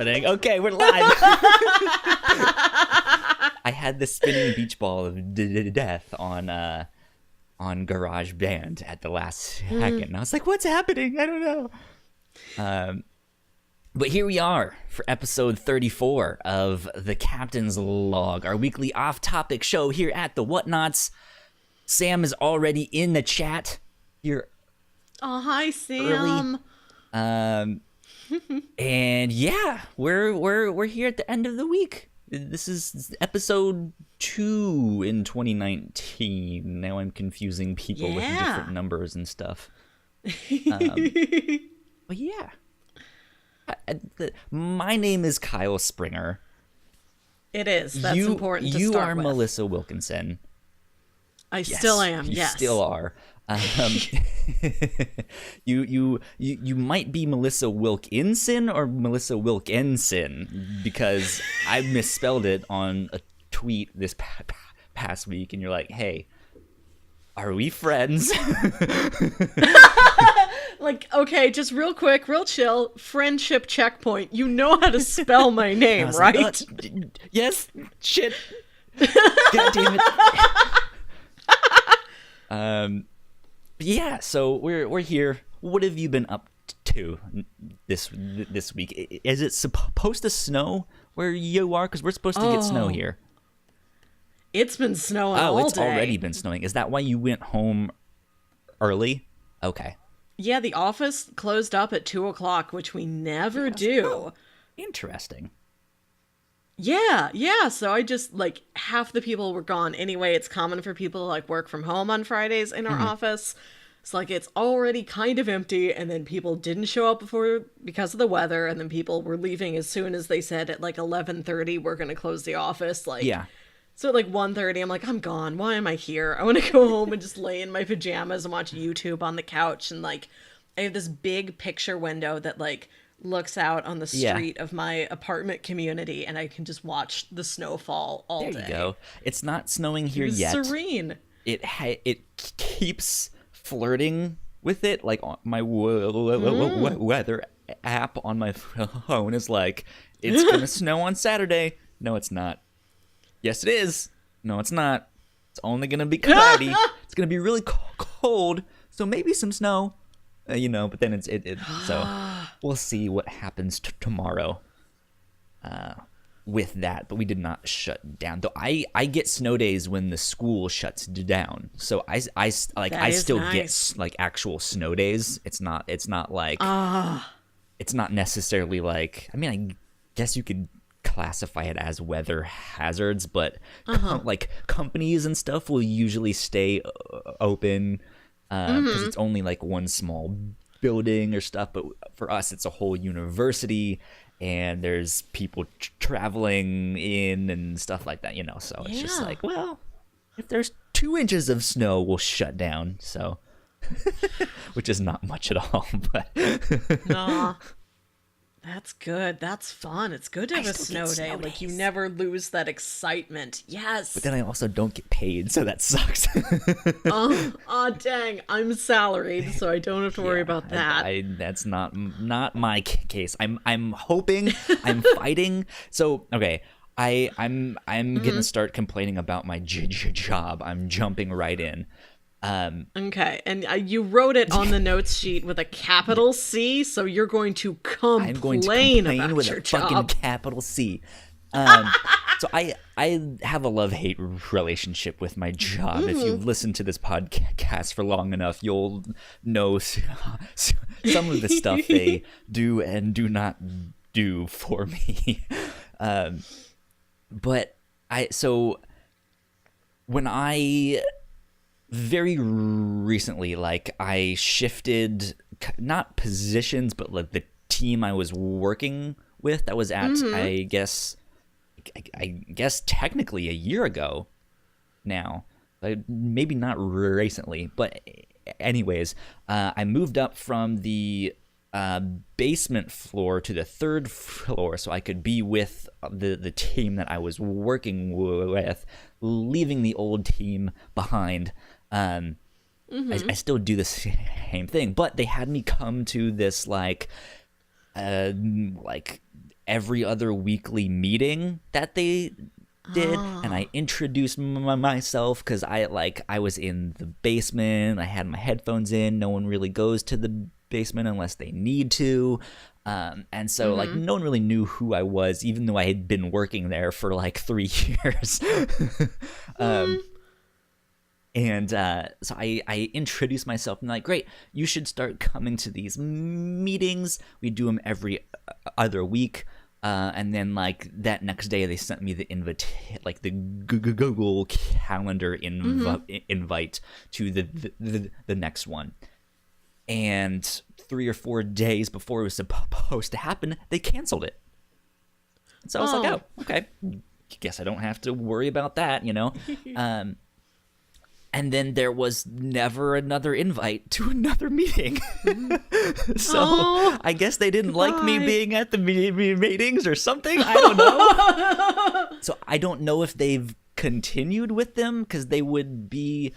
happening? Okay, we're live. I had the spinning beach ball of death on GarageBand at the last second. And I was like, what's happening? I don't know. But here we are for episode 34 of The Captain's Log, our weekly off-topic show here at the Whatnauts. Sam is already in the chat here. Oh, hi, Sam. Early. And yeah, we're here at the end of the week. This is episode 2 in 2019. Now I'm confusing people with different numbers and stuff. But yeah. My name is Kyle Springer. It is. That's important to start with. You are Melissa Wilkinson. I still am, you yes. still are. You might be Melissa Wilkinson or Melissa Wilkinson, because I misspelled it on a tweet this past week, and you're like, hey, are we friends? Like, okay, just real quick, real chill, friendship checkpoint. You know how to spell my name, right? Like, yes, shit. God damn it. Yeah, so we're here. What have you been up to this week? Is it supposed to snow where you are? Because we're supposed to get snow here. It's been snowing all day. Oh, it's already been snowing. Is that why you went home early? Okay. Yeah, the office closed up at 2:00, which we never do. Oh, interesting. Yeah, so I just, like, half the people were gone anyway. It's common for people to, like, work from home on Fridays in our office. So, like, it's already kind of empty, and then people didn't show up because of the weather, and then people were leaving as soon as they said at, like, 11:30 we're going to close the office. Like, yeah. So at, like, 1:30, I'm like, I'm gone. Why am I here? I want to go home and just lay in my pajamas and watch YouTube on the couch, and, like, I have this big picture window that, like, looks out on the street of my apartment community, and I can just watch the snowfall all day. There you go. It's not snowing here yet. Serene. It keeps flirting with it. Like, my weather app on my phone is like, it's gonna snow on Saturday. No, it's not. Yes, it is. No, it's not. It's only gonna be cloudy. It's gonna be really cold. So maybe some snow. But then it's so we'll see what happens tomorrow with that. But we did not shut down. Though I get snow days when the school shuts down. So I still get like actual snow days. It's not like it's not necessarily like, I mean, I guess you could classify it as weather hazards, but like companies and stuff will usually stay open. Because it's only like one small building or stuff, but for us it's a whole university, and there's people traveling in and stuff like that, so it's just like, well, if there's 2 inches of snow, we'll shut down. So which is not much at all, but no. That's good. That's fun. It's good to have a snow day. Like, you never lose that excitement. Yes. But then I also don't get paid, so that sucks. Dang. I'm salaried, so I don't have to worry about that. That's not my case. I'm hoping. I'm fighting. So, okay. I'm gonna start complaining about my job. I'm jumping right in. Okay, and you wrote it on the notes sheet with a capital C, so you're going to complain, I'm going to complain about with your a job. fucking capital C. So I have a love-hate relationship with my job. If you've listened to this podcast for long enough, you'll know some of the stuff they do and do not do for me. But when I very recently, like, I shifted, not positions, but like the team I was working with that was at, I guess technically a year ago now, maybe not recently, but anyways, I moved up from the basement floor to the 3rd floor so I could be with the team that I was working with, leaving the old team behind. I still do the same thing, but they had me come to this like every other weekly meeting that they did, and I introduced myself because I was in the basement. I had my headphones in. No one really goes to the basement unless they need to, and so like no one really knew who I was, even though I had been working there for like 3 years. And so I introduced myself and like, great, you should start coming to these meetings. We do them every other week. And then like that next day they sent me the the Google Calendar invite to the next one. And 3 or 4 days before it was supposed to happen, they canceled it. So I was like, oh, okay, guess I don't have to worry about that, you know? And then there was never another invite to another meeting. So I guess they didn't like me being at the meetings or something. I don't know. So I don't know if they've continued with them because they would be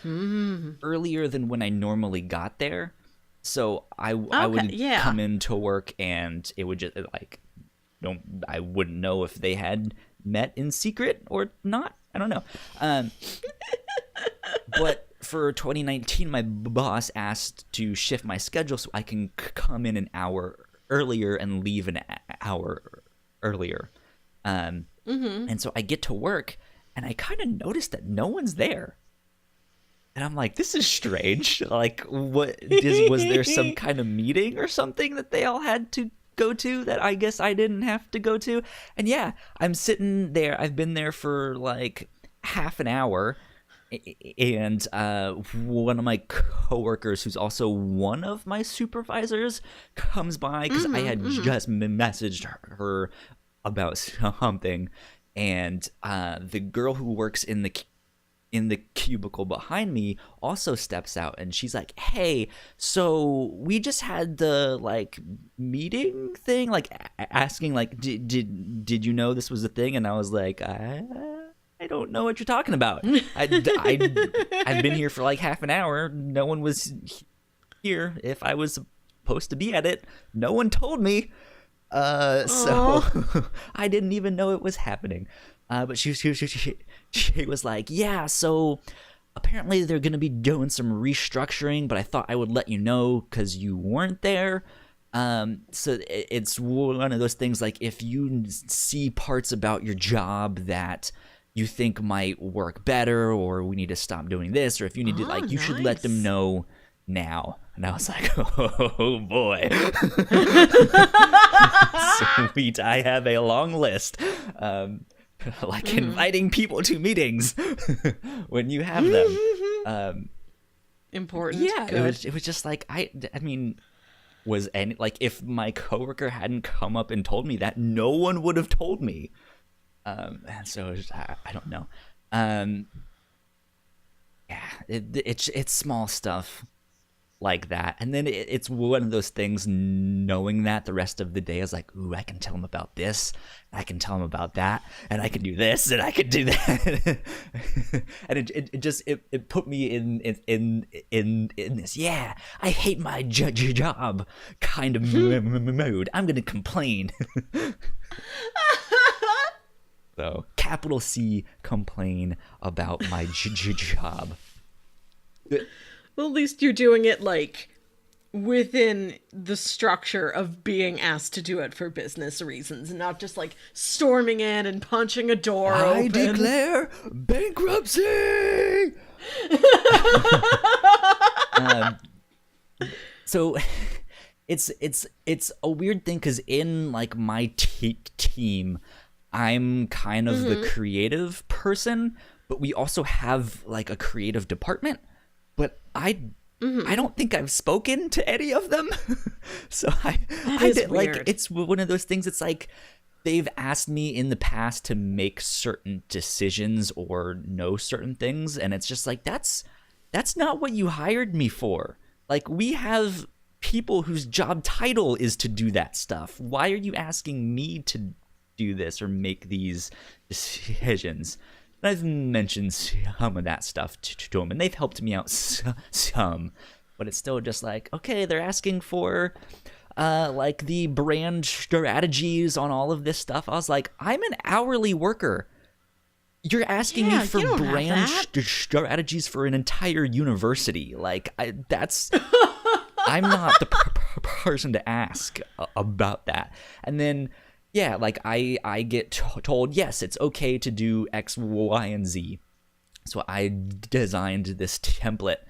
earlier than when I normally got there. So I would come into work and it would just like, I wouldn't know if they had met in secret or not. I don't know. But for 2019, my boss asked to shift my schedule so I can come in an hour earlier and leave an hour earlier. And so I get to work, and I kind of noticed that no one's there. And I'm like, this is strange. Like, was there some kind of meeting or something that they all had to go to that I guess I didn't have to go to? And yeah, I'm sitting there. I've been there for like half an hour. And one of my coworkers, who's also one of my supervisors, comes by because I had just messaged her about something, and the girl who works in the cubicle behind me also steps out, and she's like, "Hey, so we just had the like meeting thing, like asking like, did you know this was a thing?" And I was like, I don't know what you're talking about. I've been here for like half an hour. No one was here. If I was supposed to be at it, no one told me. So I didn't even know it was happening. But she was like, yeah, so apparently they're going to be doing some restructuring, but I thought I would let you know because you weren't there. So it's one of those things like if you see parts about your job that you think might work better, or we need to stop doing this, or if you need to, like, you should let them know now. And I was like, oh boy. Sweet, I have a long list. Like inviting people to meetings when you have them. Important. Yeah, it was just like, I mean, was any, like, if my coworker hadn't come up and told me that, no one would have told me. And so I don't know. Yeah, it's small stuff like that, and then it's one of those things. Knowing that the rest of the day is like, ooh, I can tell him about this, I can tell him about that, and I can do this, and I can do that, and it just put me in this. Yeah, I hate my job kind of mood. I'm gonna complain. So, capital C, complain about my job. Well, at least you're doing it, like, within the structure of being asked to do it for business reasons, and not just, like, storming in and punching a door open. I declare bankruptcy! So, it's a weird thing, because in, like, my team, I'm kind of the creative person, but we also have like a creative department, but I don't think I've spoken to any of them. So I did, like, it's one of those things. It's like they've asked me in the past to make certain decisions or know certain things, and it's just like, that's not what you hired me for. Like, we have people whose job title is to do that stuff. Why are you asking me to do this or make these decisions? And I've mentioned some of that stuff to them, and they've helped me out some, but it's still just like, okay, they're asking for like the brand strategies on all of this stuff. I was like, I'm an hourly worker. You're asking me for brand strategies for an entire university. Like, I'm not the person to ask about that. And then, yeah, like I get told, yes, it's okay to do X, Y, and Z. So I designed this template,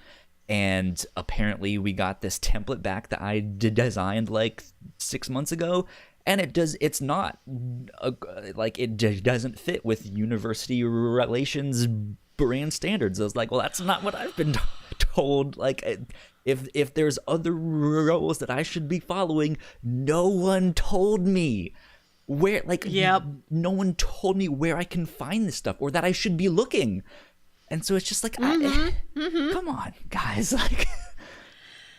and apparently we got this template back that I designed like 6 months ago. And it doesn't fit with university relations brand standards. I was like, well, that's not what I've been told. Like, if there's other roles that I should be following, no one told me where. Like, no one told me where I can find this stuff or that I should be looking. And so it's just like, come on, guys, like.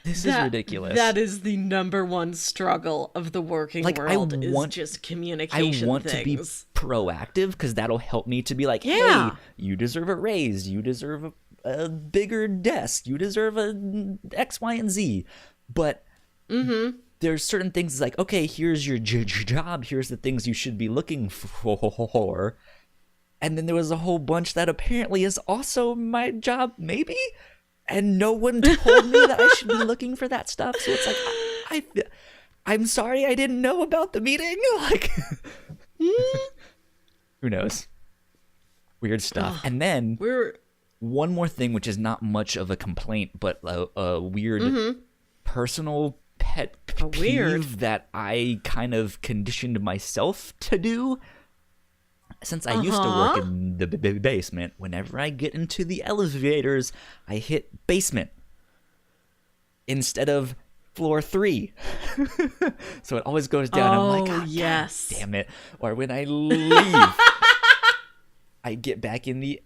This is ridiculous. That is the number one struggle of the working world, is just communication. I want to be proactive because that'll help me to be like, hey, you deserve a raise. You deserve a bigger desk. You deserve a X, Y, and Z. But there's certain things like, okay, here's your job. Here's the things you should be looking for. And then there was a whole bunch that apparently is also my job, maybe? And no one told me that I should be looking for that stuff. So it's like, I'm sorry I didn't know about the meeting. Like, who knows? Weird stuff. And then one more thing, which is not much of a complaint, but a weird personal pet peeve that I kind of conditioned myself to do. Since I used to work in the basement, whenever I get into the elevators, I hit basement instead of floor 3. So it always goes down. I'm like, yes, God damn it. Or when I leave, I get back in the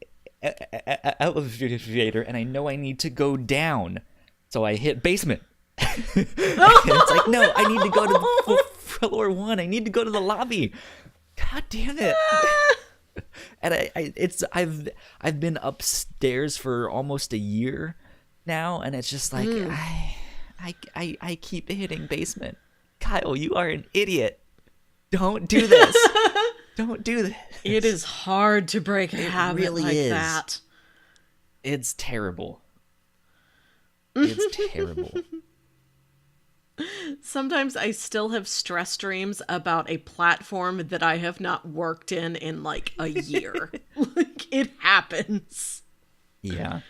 elevator and I know I need to go down. So I hit basement. And it's like, no, I need to go to floor 1. I need to go to the lobby. God damn it. And I've been upstairs for almost a year now, and it's just like I keep hitting basement. Kyle, you are an idiot. Don't do this. Don't do this. It is hard to break a habit really like that. It's terrible. It's terrible. Sometimes I still have stress dreams about a platform that I have not worked in like a year. Like, it happens. Yeah.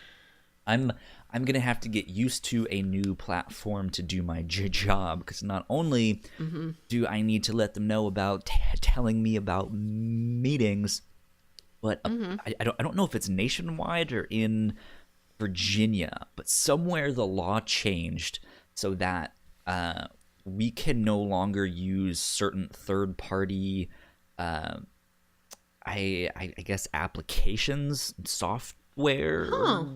I'm going to have to get used to a new platform to do my job, because not only do I need to let them know about telling me about meetings, but I don't know if it's nationwide or in Virginia, but somewhere the law changed so that we can no longer use certain third-party, I guess, applications, software, or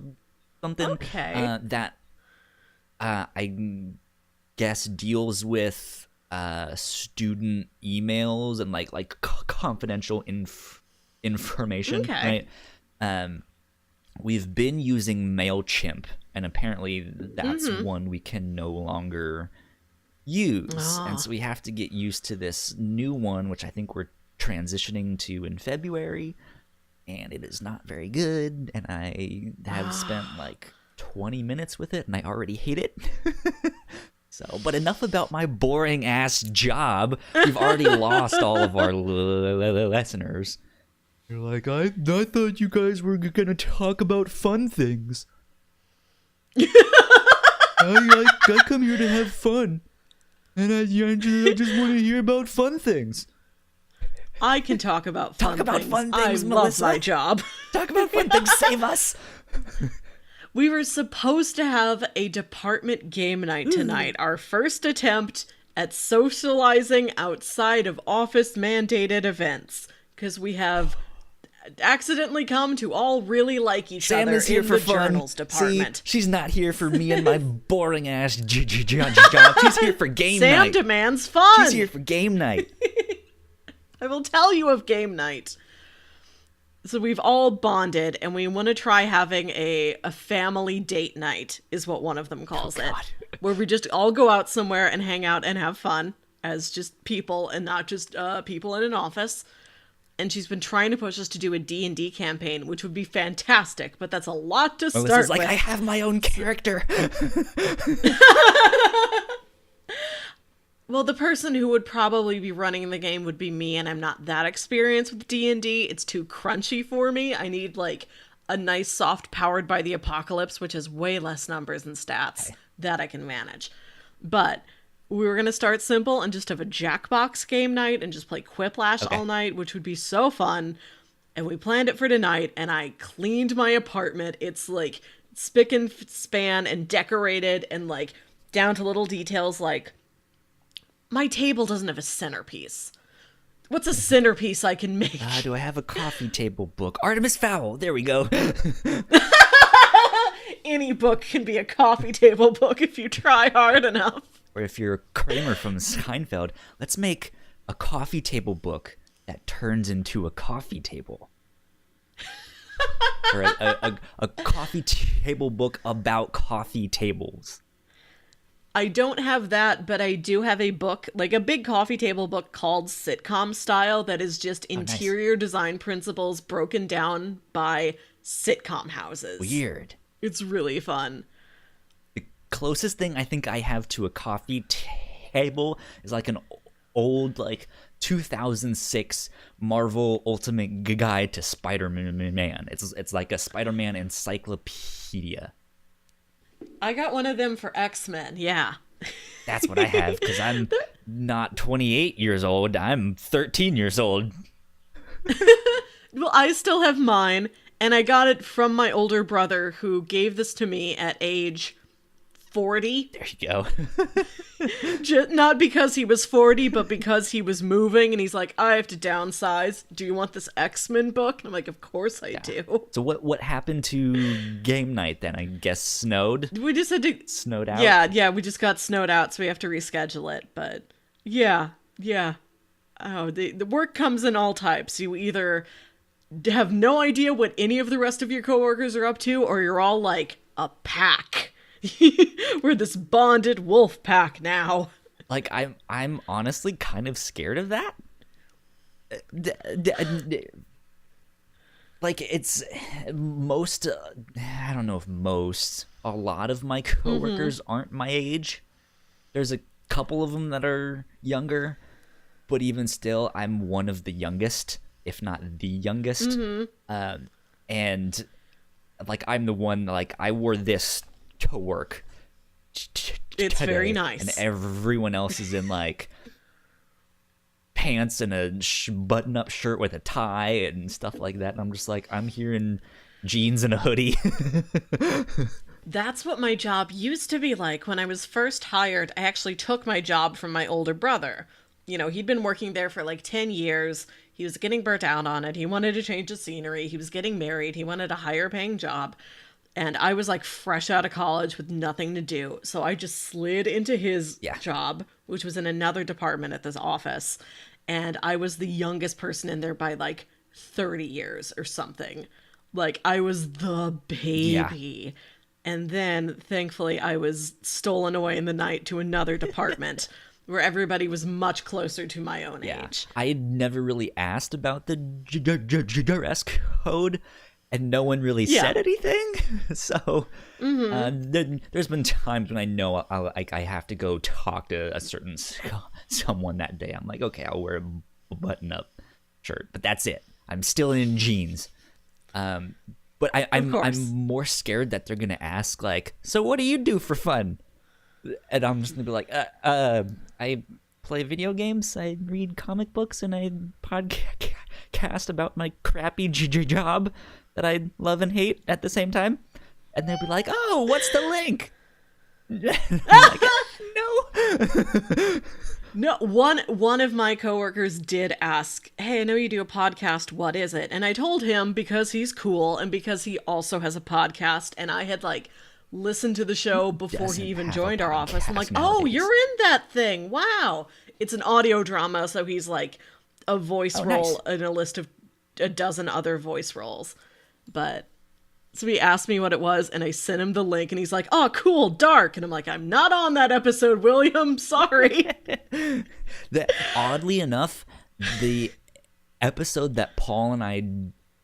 something. Okay. That I guess deals with student emails and like confidential information. Okay. Right. We've been using MailChimp, and apparently that's one we can no longer use. And so we have to get used to this new one, which I think we're transitioning to in February, and it is not very good. And I have spent like 20 minutes with it, and I already hate it. So, but enough about my boring ass job. We've already lost all of our listeners. You're like, I thought you guys were gonna talk about fun things. I come here to have fun, and I just want to hear about fun things. I can talk about fun things. Fun things, I Melissa. love my job. Talk about fun things. Save us. We were supposed to have a department game night tonight. Our first attempt at socializing outside of office mandated events, because we have accidentally come to all really like each Sam other is here in for the fun. journals department. See, she's not here for me and my boring ass job. She's here for game Sam night. demands fun. She's here for game night. I will tell you of game night. So we've all bonded, and we want to try having a family date night, is what one of them calls it. where we just all go out somewhere and hang out and have fun as just people and not just people in an office. And she's been trying to push us to do a D&D campaign, which would be fantastic, but that's a lot to start with. I have my own character. Well, the person who would probably be running the game would be me, and I'm not that experienced with D&D. It's too crunchy for me. I need, like, a nice soft Powered by the Apocalypse, which has way less numbers and stats that I can manage. But we were going to start simple and just have a Jackbox game night and just play Quiplash all night, which would be so fun. And we planned it for tonight, and I cleaned my apartment. It's, like, spick and span and decorated and, like, down to little details like... My table doesn't have a centerpiece. What's a centerpiece I can make? Do I have a coffee table book? Artemis Fowl. There we go. Any book can be a coffee table book if you try hard enough. Or if you're Kramer from Seinfeld, let's make a coffee table book that turns into a coffee table. Or a coffee table book about coffee tables. I don't have that, but I do have a book, like a big coffee table book called Sitcom Style that is just interior design principles broken down by sitcom houses. Weird. It's really fun. The closest thing I think I have to a coffee table is like an old, like, 2006 Marvel Ultimate Guide to Spider-Man. It's like a Spider-Man encyclopedia. I got one of them for X-Men, yeah. That's what I have, because I'm not 28 years old. I'm 13 years old. Well, I still have mine, and I got it from my older brother, who gave this to me at age 40. There you go. Not because he was 40, but because he was moving, and he's like, I have to downsize. Do you want this X-Men book? And I'm like, of course I do. So what happened to game night then? I guess snowed? We just had to... Snowed out? Yeah, we just got snowed out, so we have to reschedule it. But yeah. Oh, the work comes in all types. You either have no idea what any of the rest of your coworkers are up to, or you're all like a pack. We're this bonded wolf pack now. Like, I'm honestly kind of scared of that. Like, it's most, I don't know if most, a lot of my coworkers aren't my age. There's a couple of them that are younger, but even still, I'm one of the youngest, if not the youngest. And, like, I'm the one, like, I wore this to work it's today, very nice, and everyone else is in like pants and a button-up shirt with a tie and stuff like that, and I'm just like, I'm here in jeans and a hoodie. That's what my job used to be like. When I was first hired, I actually took my job from my older brother. You know, he'd been working there for like 10 years. He was getting burnt out on it. He wanted to change the scenery. He was getting married. He wanted a higher paying job. And I was like fresh out of college with nothing to do. So I just slid into his job, which was in another department at this office. And I was the youngest person in there by like 30 years or something. Like, I was the baby. Yeah. And then, thankfully, I was stolen away in the night to another department where everybody was much closer to my own age. I had never really asked about the dress code. And no one really said anything, so there's been times when I know I have to go talk to a certain someone that day. I'm like, okay, I'll wear a button-up shirt, but that's it. I'm still in jeans. But I'm more scared that they're gonna ask, like, so what do you do for fun? And I'm just gonna be like, I play video games, I read comic books, and I podcast about my crappy job that I love and hate at the same time. And they'll be like, oh, what's the link? Like, no. No, one of my coworkers did ask, hey, I know you do a podcast, what is it? And I told him because he's cool and because he also has a podcast, and I had like listened to the show before he even joined our office. I'm like, oh, you're in that thing. Wow. It's an audio drama, so he's like a voice role in a list of a dozen other voice roles. But So he asked me what it was, and I sent him the link, and he's like, "Oh, cool, dark." And I'm like, "I'm not on that episode, William. Sorry." Oddly enough, the episode that Paul and I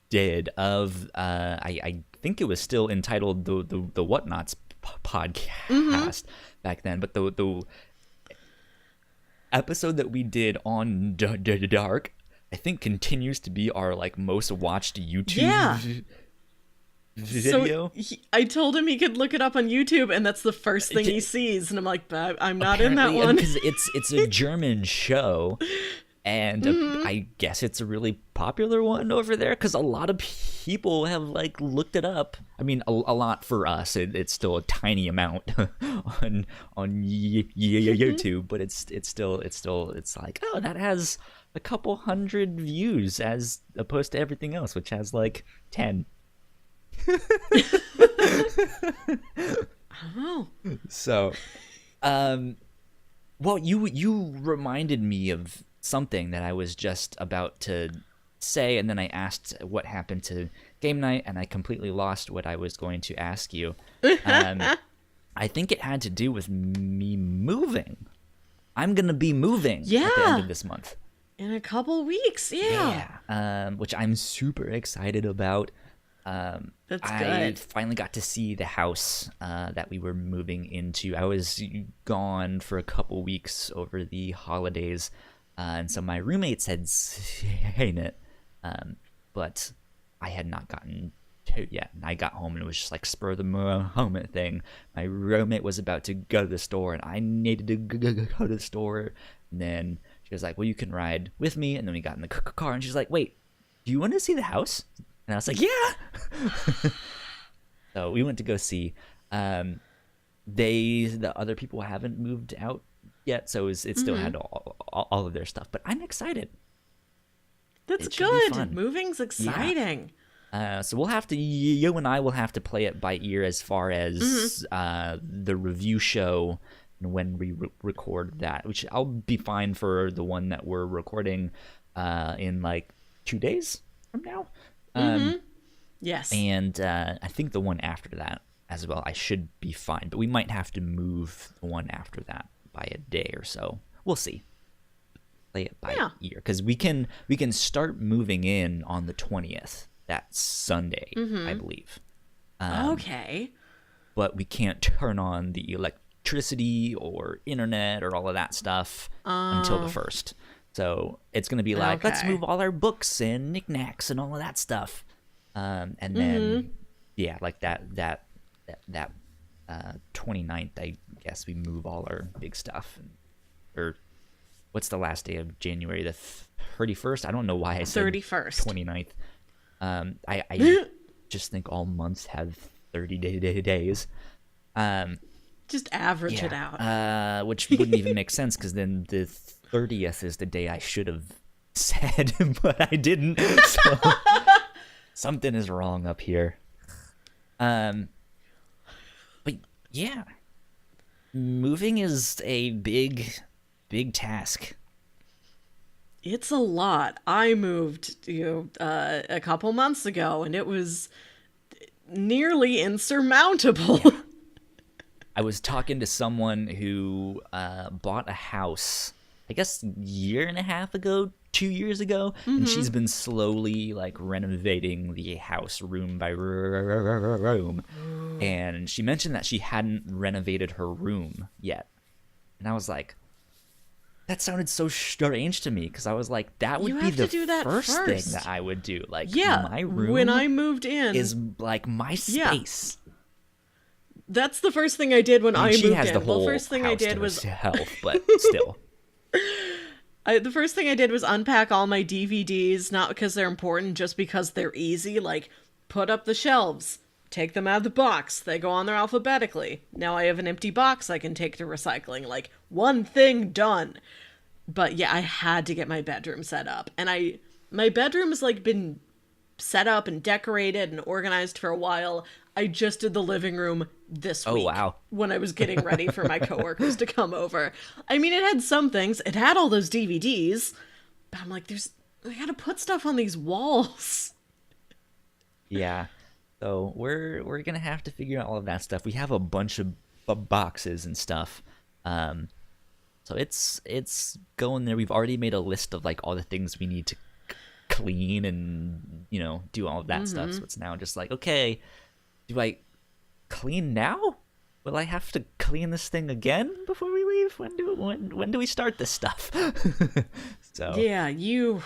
did of I think it was still entitled the Whatnauts podcast back then, but the episode that we did on Dark, I think continues to be our like most watched YouTube video. So I told him he could look it up on YouTube, and that's the first thing he sees. And I'm like, I'm not in that one. Because it's a German show, and I guess it's a really popular one over there because a lot of people have like looked it up. I mean, a lot for us. It's still a tiny amount on YouTube, but it's like, oh, that has a couple hundred views as opposed to everything else, which has like 10. I don't know. So, well, you reminded me of something that I was just about to say, and then I asked what happened to game night, and I completely lost what I was going to ask you. I think it had to do with me moving. I'm gonna be moving at the end of this month. In a couple weeks, which I'm super excited about. That's I good. finally got to see the house that we were moving into. I was gone for a couple weeks over the holidays, and so my roommates had seen it, but I had not gotten to it yet. And I got home and it was just like spur of the moment thing. My roommate was about to go to the store, and I needed to go to the store. And then she was like, "Well, you can ride with me." And then we got in the car, and she's like, "Wait, do you want to see the house?" And I was like, "Yeah." So we went to go see. The other people haven't moved out yet, so it still had all of their stuff. But I'm excited. That's good. Moving's exciting. Yeah. So we'll have to, you and I will have to play it by ear as far as the review show and when we record that, which I'll be fine for the one that we're recording in like 2 days from now. Yes. And I think the one after that as well, I should be fine. But we might have to move the one after that by a day or so. We'll see. Play it by ear. Because we can start moving in on the 20th. That's Sunday, I believe. Okay. But we can't turn on the electricity or internet or all of that stuff until the 1st. So it's going to be like, let's move all our books and knickknacks and all of that stuff. And then, like that 29th, I guess we move all our big stuff. Or what's the last day of January? The 31st? I don't know why I said 31st. 29th. I just think all months have 30 days. Just average it out. Which wouldn't even make sense because then the 30th is the day I should have said, but I didn't. So something is wrong up here. But yeah, moving is a big task. It's a lot. I moved, a couple months ago, and it was nearly insurmountable. Yeah. I was talking to someone who bought a house, I guess, 1.5 years ago, 2 years ago, and she's been slowly like renovating the house room by room. And she mentioned that she hadn't renovated her room yet, and I was like, that sounded so strange to me because I was like, that would be the first thing that I would do. Like, my room when I moved in is like my space. That's the first thing I did when I moved in. She has the whole first thing I did was herself, but still. The first thing I did was unpack all my DVDs, not because they're important, just because they're easy. Like, put up the shelves, take them out of the box. They go on there alphabetically. Now I have an empty box I can take to recycling. Like, one thing done. But yeah, I had to get my bedroom set up. And my bedroom has like been set up and decorated and organized for a while. I just did the living room this week. Oh, wow. When I was getting ready for my coworkers to come over. I mean, it had some things. It had all those DVDs. But I'm like, I gotta put stuff on these walls. Yeah. So we're gonna have to figure out all of that stuff. We have a bunch of boxes and stuff. So it's going there. We've already made a list of like all the things we need to clean and do all of that stuff. So it's now just like, okay, do I clean now? Will I have to clean this thing again before we leave? When do we start this stuff? So yeah, you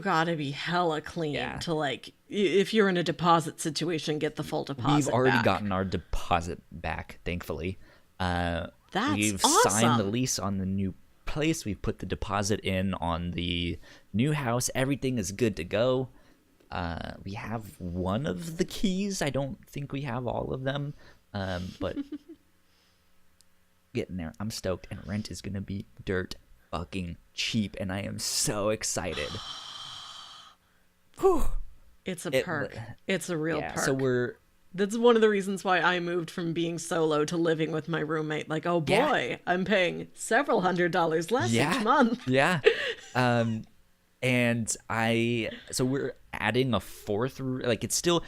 gotta be hella clean to like, if you're in a deposit situation, get the full deposit. We've already back. gotten our deposit back, thankfully. We've awesome. signed the lease on the new place. We've put the deposit in on the new house. Everything is good to go. We have one of the keys. I don't think we have all of them. But getting there. I'm stoked, and rent is gonna be dirt fucking cheap, and I am so excited. Whew. It's a perk. It's a real perk. So that's one of the reasons why I moved from being solo to living with my roommate. Like, oh boy, I'm paying several $100s less each month. Yeah. And so we're adding a fourth, like it's still,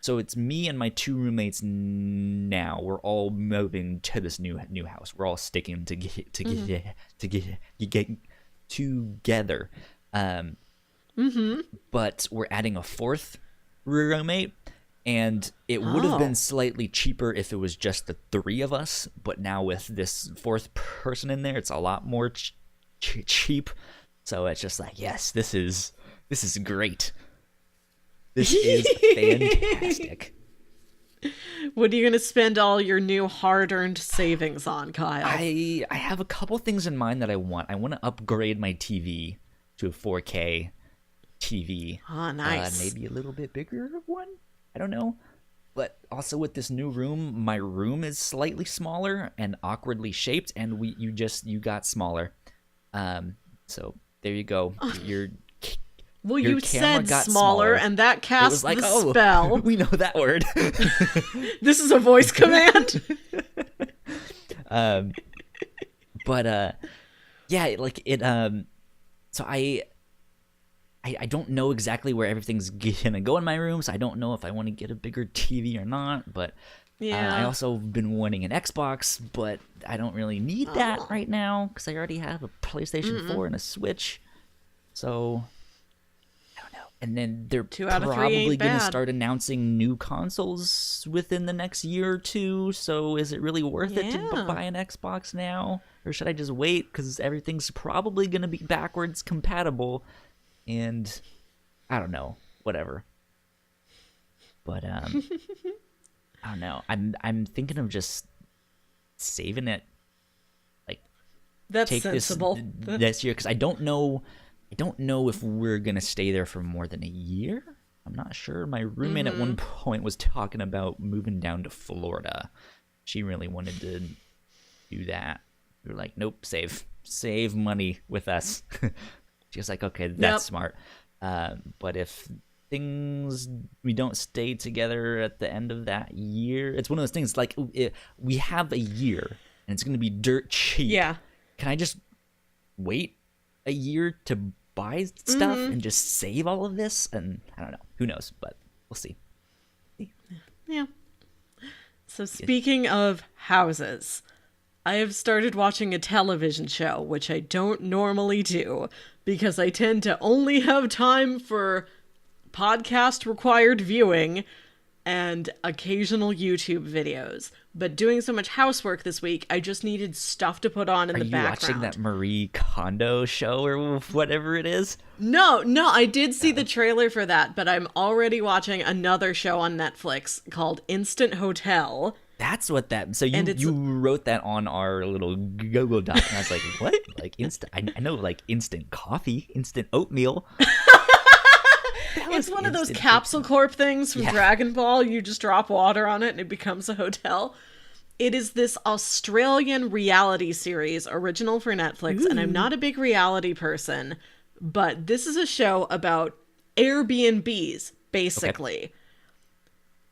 so it's me and my two roommates now. We're all moving to this new house. We're all sticking to get together. But we're adding a fourth roommate, and it would have been slightly cheaper if it was just the three of us. But now with this fourth person in there, it's a lot more cheap. So it's just like, yes, this is great. This is fantastic. What are you going to spend all your new hard-earned savings on, Kyle? I have a couple things in mind that I want. I want to upgrade my TV to a 4K TV. Oh, nice. Maybe a little bit bigger one. I don't know. But also with this new room, my room is slightly smaller and awkwardly shaped, and you got smaller. So there you go. Well, you said smaller, and that casts the spell. We know that word. This is a voice command. Yeah, like it. So I don't know exactly where everything's gonna go in my room, so I don't know if I want to get a bigger TV or not. But I also been wanting an Xbox, but I don't really need that right now because I already have a PlayStation 4 and a Switch. So I don't know. And then they're probably going to start announcing new consoles within the next year or two. So is it really worth it to buy an Xbox now? Or should I just wait? Because everything's probably going to be backwards compatible. And I don't know. Whatever. But I don't know. I'm thinking of just saving it. Like, that's take sensible. This year, because I don't know if we're gonna stay there for more than a year. I'm not sure. My roommate at one point was talking about moving down to Florida. She really wanted to do that. We were like, nope, save money with us. She was like, okay, that's smart. But if we don't stay together at the end of that year, it's one of those things like we have a year and it's gonna be dirt cheap. Yeah. Can I just wait a year to buy stuff and just save all of this? And I don't know. Who knows? But we'll see. Yeah. So speaking of houses, I have started watching a television show, which I don't normally do because I tend to only have time for podcast required viewing and occasional YouTube videos. But doing so much housework this week, I just needed stuff to put on in the background. Are you watching that Marie Kondo show or whatever it is? No, I did see the trailer for that, but I'm already watching another show on Netflix called Instant Hotel. That's what that... So you wrote that on our little Google Doc, and I was like, what? Like instant... I know, like, instant coffee, instant oatmeal. It's one of those Capsule Corp things from Dragon Ball. You just drop water on it and it becomes a hotel. It is this Australian reality series, original for Netflix, and I'm not a big reality person, but this is a show about Airbnbs, basically. Okay.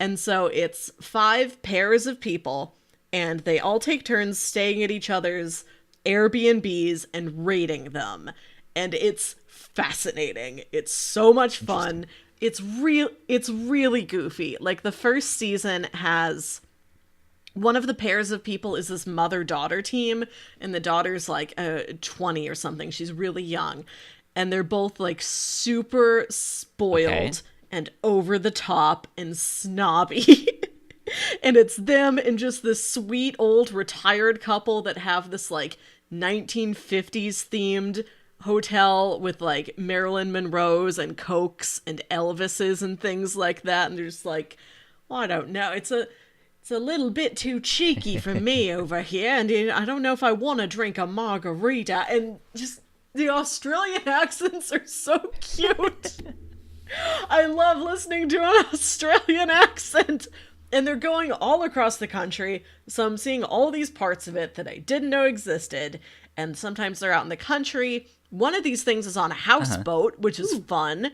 And so it's 5 pairs of people, and they all take turns staying at each other's Airbnbs and rating them. And it's fascinating. It's so much fun. It's really goofy. Like, the first season has one of the pairs of people is this mother-daughter team, and the daughter's like 20 or something. She's really young. And they're both like super spoiled and over the top and snobby. And it's them and just this sweet old retired couple that have this like 1950s themed hotel with like Marilyn Monroe's and Cokes and Elvises and things like that. And there's like, well, I don't know. It's a little bit too cheeky for me over here. And I don't know if I want to drink a margarita. And just the Australian accents are so cute. I love listening to an Australian accent. And they're going all across the country, so I'm seeing all these parts of it that I didn't know existed, and sometimes they're out in the country. One of these things is on a houseboat, which is fun,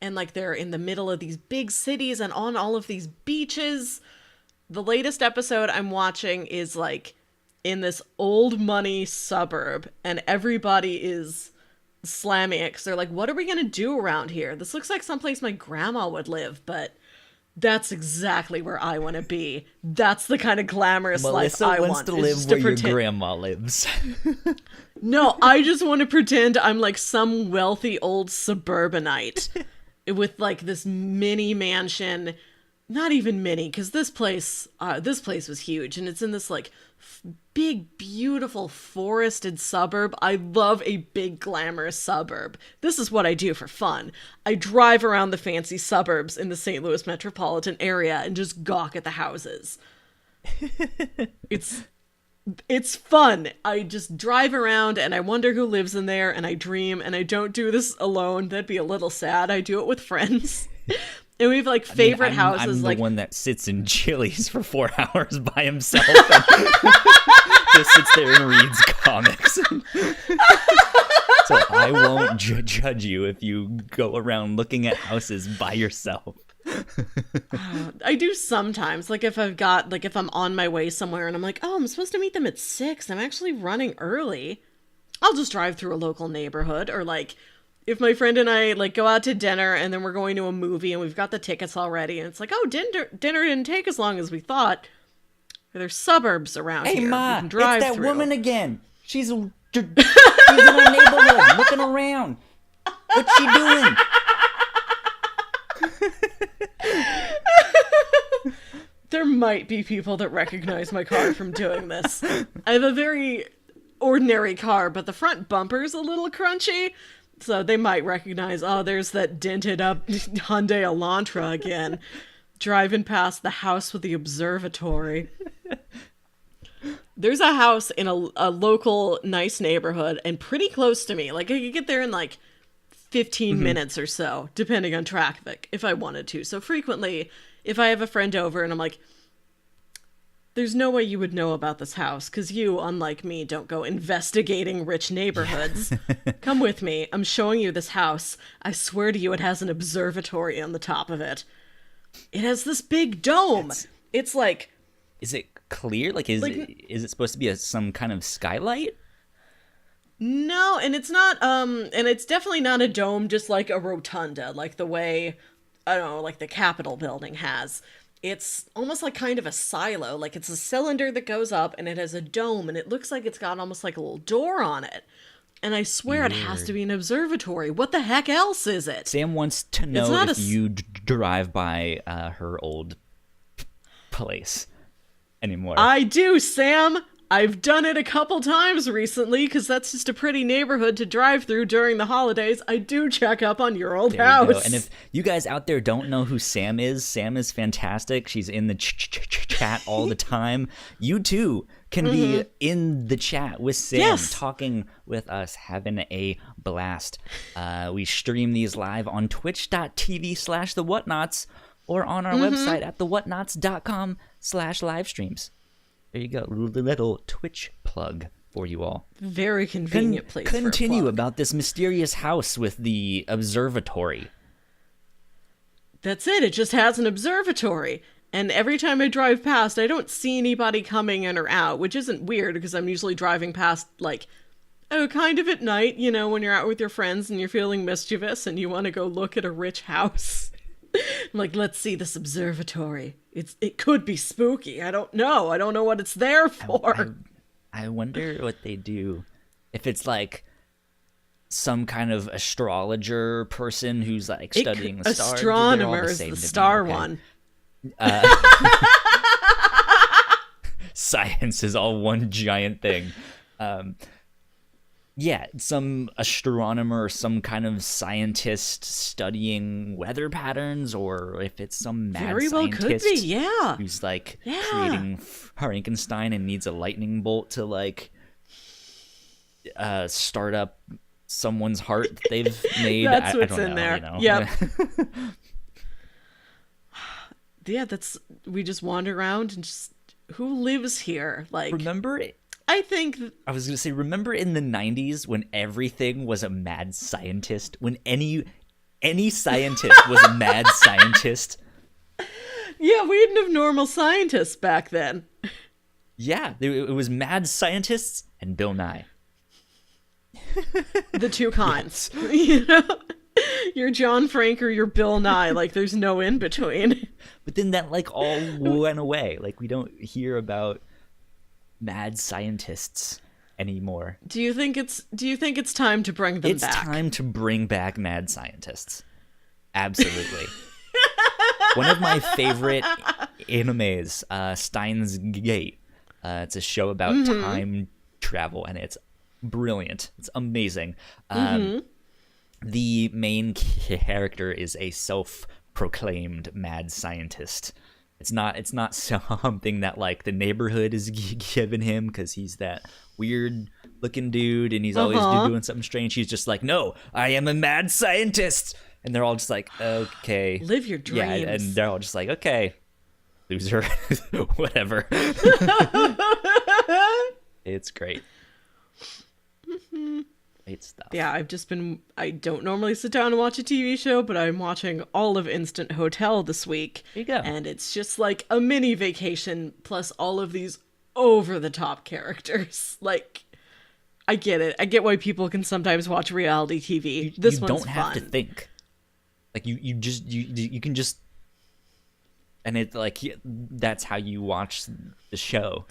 and like they're in the middle of these big cities and on all of these beaches. The latest episode I'm watching is like in this old money suburb, and everybody is slamming it, because they're like, what are we going to do around here? This looks like someplace my grandma would live, but that's exactly where I want to be. That's the kind of glamorous life I want. Melissa wants to live where your grandma lives. No, I just want to pretend I'm like some wealthy old suburbanite with like this mini mansion. Not even mini, because this place was huge, and it's in this like big, beautiful forested suburb. I love a big, glamorous suburb. This is what I do for fun. I drive around the fancy suburbs in the St. Louis metropolitan area and just gawk at the houses. It's fun. I just drive around and I wonder who lives in there, and I dream, and I don't do this alone. That'd be a little sad. I do it with friends. And we have like favorite houses. I'm like the one that sits in Chili's for 4 hours by himself. And just sits there and reads comics. So I won't judge you if you go around looking at houses by yourself. I do sometimes. Like if I'm on my way somewhere and I'm like, oh, I'm supposed to meet them at 6. I'm actually running early. I'll just drive through a local neighborhood, or like, if my friend and I like go out to dinner and then we're going to a movie and we've got the tickets already, and it's like, oh, dinner didn't take as long as we thought. There's suburbs around here. Hey, Ma, it's that woman again. She's in our neighborhood looking around. What's she doing? There might be people that recognize my car from doing this. I have a very ordinary car, but the front bumper's a little crunchy. So they might recognize, oh, there's that dented up Hyundai Elantra again, driving past the house with the observatory. There's a house in a local nice neighborhood and pretty close to me. Like I could get there in like 15 minutes or so, depending on traffic, if I wanted to. So frequently, if I have a friend over and I'm like, there's no way you would know about this house, because you, unlike me, don't go investigating rich neighborhoods. Come with me. I'm showing you this house. I swear to you, it has an observatory on the top of it. It has this big dome. It's like... Is it clear? Like, is it supposed to be some kind of skylight? No, and it's not, and it's definitely not a dome, just like a rotunda, like the way, I don't know, like the Capitol building has. It's almost like kind of a silo. Like it's a cylinder that goes up and it has a dome, and it looks like it's got almost like a little door on it. And I swear it has to be an observatory. What the heck else is it? Sam wants to know if you drive by her old place anymore. I do, Sam. I've done it a couple times recently, because that's just a pretty neighborhood to drive through during the holidays. I do check up on your old house. And if you guys out there don't know who Sam is fantastic. She's in the chat all the time. You too can be in the chat with Sam, talking with us, having a blast. We stream these live on twitch.tv/the Whatnauts, or on our website at thewhatnauts.com/livestreams. There you go, little Twitch plug for you all. Very convenient place. Continue for a plug. About this mysterious house with the observatory. That's it. It just has an observatory. And every time I drive past, I don't see anybody coming in or out, which isn't weird, because I'm usually driving past, like, kind of at night, you know, when you're out with your friends and you're feeling mischievous and you want to go look at a rich house. Like, let's see this observatory. It could be spooky. I don't know. I don't know what it's there for. I wonder what they do. If it's like some kind of astrologer person who's like studying the stars. Astronomer is the star one. Science is all one giant thing. Yeah, some astronomer or some kind of scientist studying weather patterns, or if it's some mad Very well scientist could be, yeah. who's like creating Frankenstein and needs a lightning bolt to like start up someone's heart that they've made. That's I what's don't in know, there. you know? Yep. Yeah, we just wander around and just, who lives here? Like, Remember I think I was gonna say, remember in the 90s when everything was a mad scientist? When any scientist was a mad scientist? Yeah, we didn't have normal scientists back then. Yeah, it was mad scientists and Bill Nye. The two kinds. You know? You're John Frank or you're Bill Nye. Like, there's no in between. But then that like all went away. Like, we don't hear about mad scientists anymore. Do you think it's time to bring them back? It's time to bring back mad scientists. Absolutely. One of my favorite animes, Steins Gate. It's a show about time travel, and it's brilliant. It's amazing. The main character is a self-proclaimed mad scientist. It's not something that like the neighborhood is giving him because he's that weird looking dude and he's always doing something strange. He's just like, no, I am a mad scientist. And they're all just like, okay. Live your dreams. Yeah, and they're all just like, okay, loser, whatever. It's great. Great stuff. Yeah, I don't normally sit down and watch a TV show, but I'm watching all of Instant Hotel this week. There you go. And it's just like a mini vacation plus all of these over-the-top characters. Like, I get it. I get why people can sometimes watch reality TV. This one's don't have fun. to think. Like, you can just, and it like that's how you watch the show.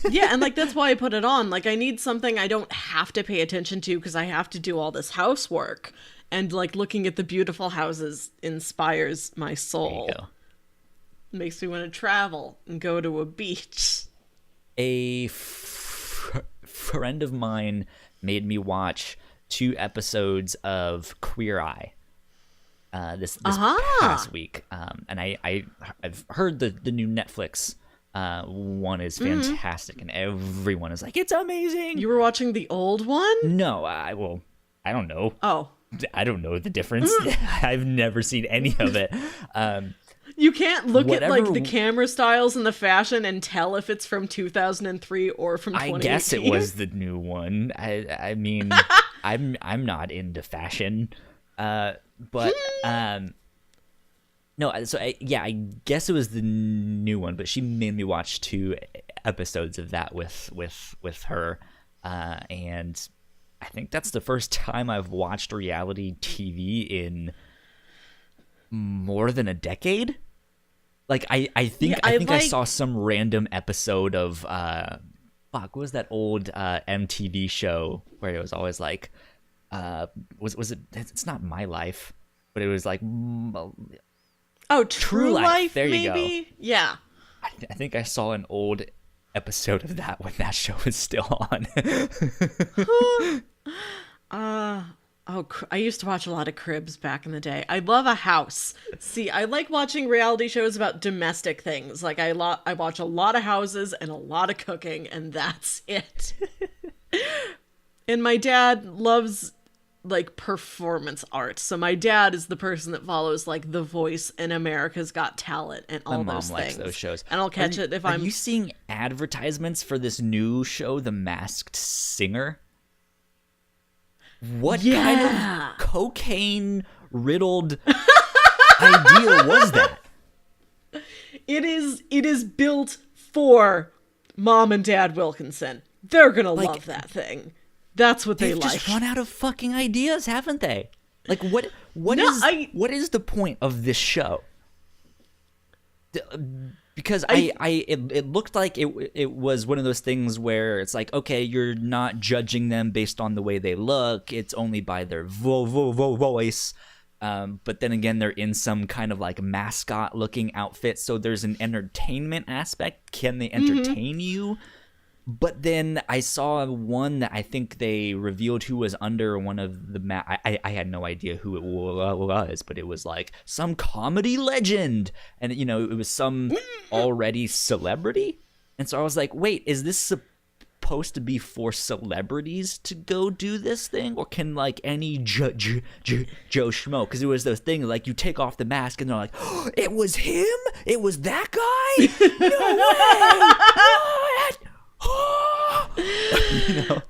Yeah, and like that's why I put it on. Like, I need something I don't have to pay attention to because I have to do all this housework. And like looking at the beautiful houses inspires my soul. There you go. Makes me want to travel and go to a beach. A friend of mine made me watch 2 episodes of Queer Eye this past week, and I've heard the new Netflix one is fantastic, and everyone is like, it's amazing. You were watching the old one? No, I don't know. Oh, I don't know the difference. I've never seen any of it. You can't look at like the camera styles and the fashion and tell if it's from 2003 or from 2018. I guess it was the new one. I mean, I'm not into fashion, but no. So I guess it was the new one. But she made me watch 2 episodes of that with her, and I think that's the first time I've watched reality TV in more than a decade. Like I think I saw some random episode of what was that old MTV show where it was always like was it, it's not My Life, but it was like True Life. There you maybe? go. Yeah. I think I saw an old episode of that when that show was still on. I used to watch a lot of Cribs back in the day. I love a house. See, I like watching reality shows about domestic things. Like I watch a lot of houses and a lot of cooking, and that's it. And my dad loves like performance art. So my dad is the person that follows like The Voice and America's Got Talent and all those things. My mom likes those shows. And I'll catch it if I'm... Are you seeing advertisements for this new show, The Masked Singer? What kind of cocaine-riddled idea was that? It is built for Mom and Dad Wilkinson. They're gonna love that thing. That's what they like. They've just run out of fucking ideas, haven't they? No, what is the point of this show? Because it looked like it was one of those things where it's like, okay, you're not judging them based on the way they look. It's only by their voice. But then again, they're in some kind of like mascot looking outfit. So there's an entertainment aspect. Can they entertain you? But then I saw one that I think they revealed who was under one of the I had no idea who it was, but it was like some comedy legend. And, you know, it was some already celebrity. And so I was like, wait, is this supposed to be for celebrities to go do this thing? Or can, like, any Joe Schmo? Because it was those things, like, you take off the mask and they're like, oh, it was him? It was that guy? No way! What? You know?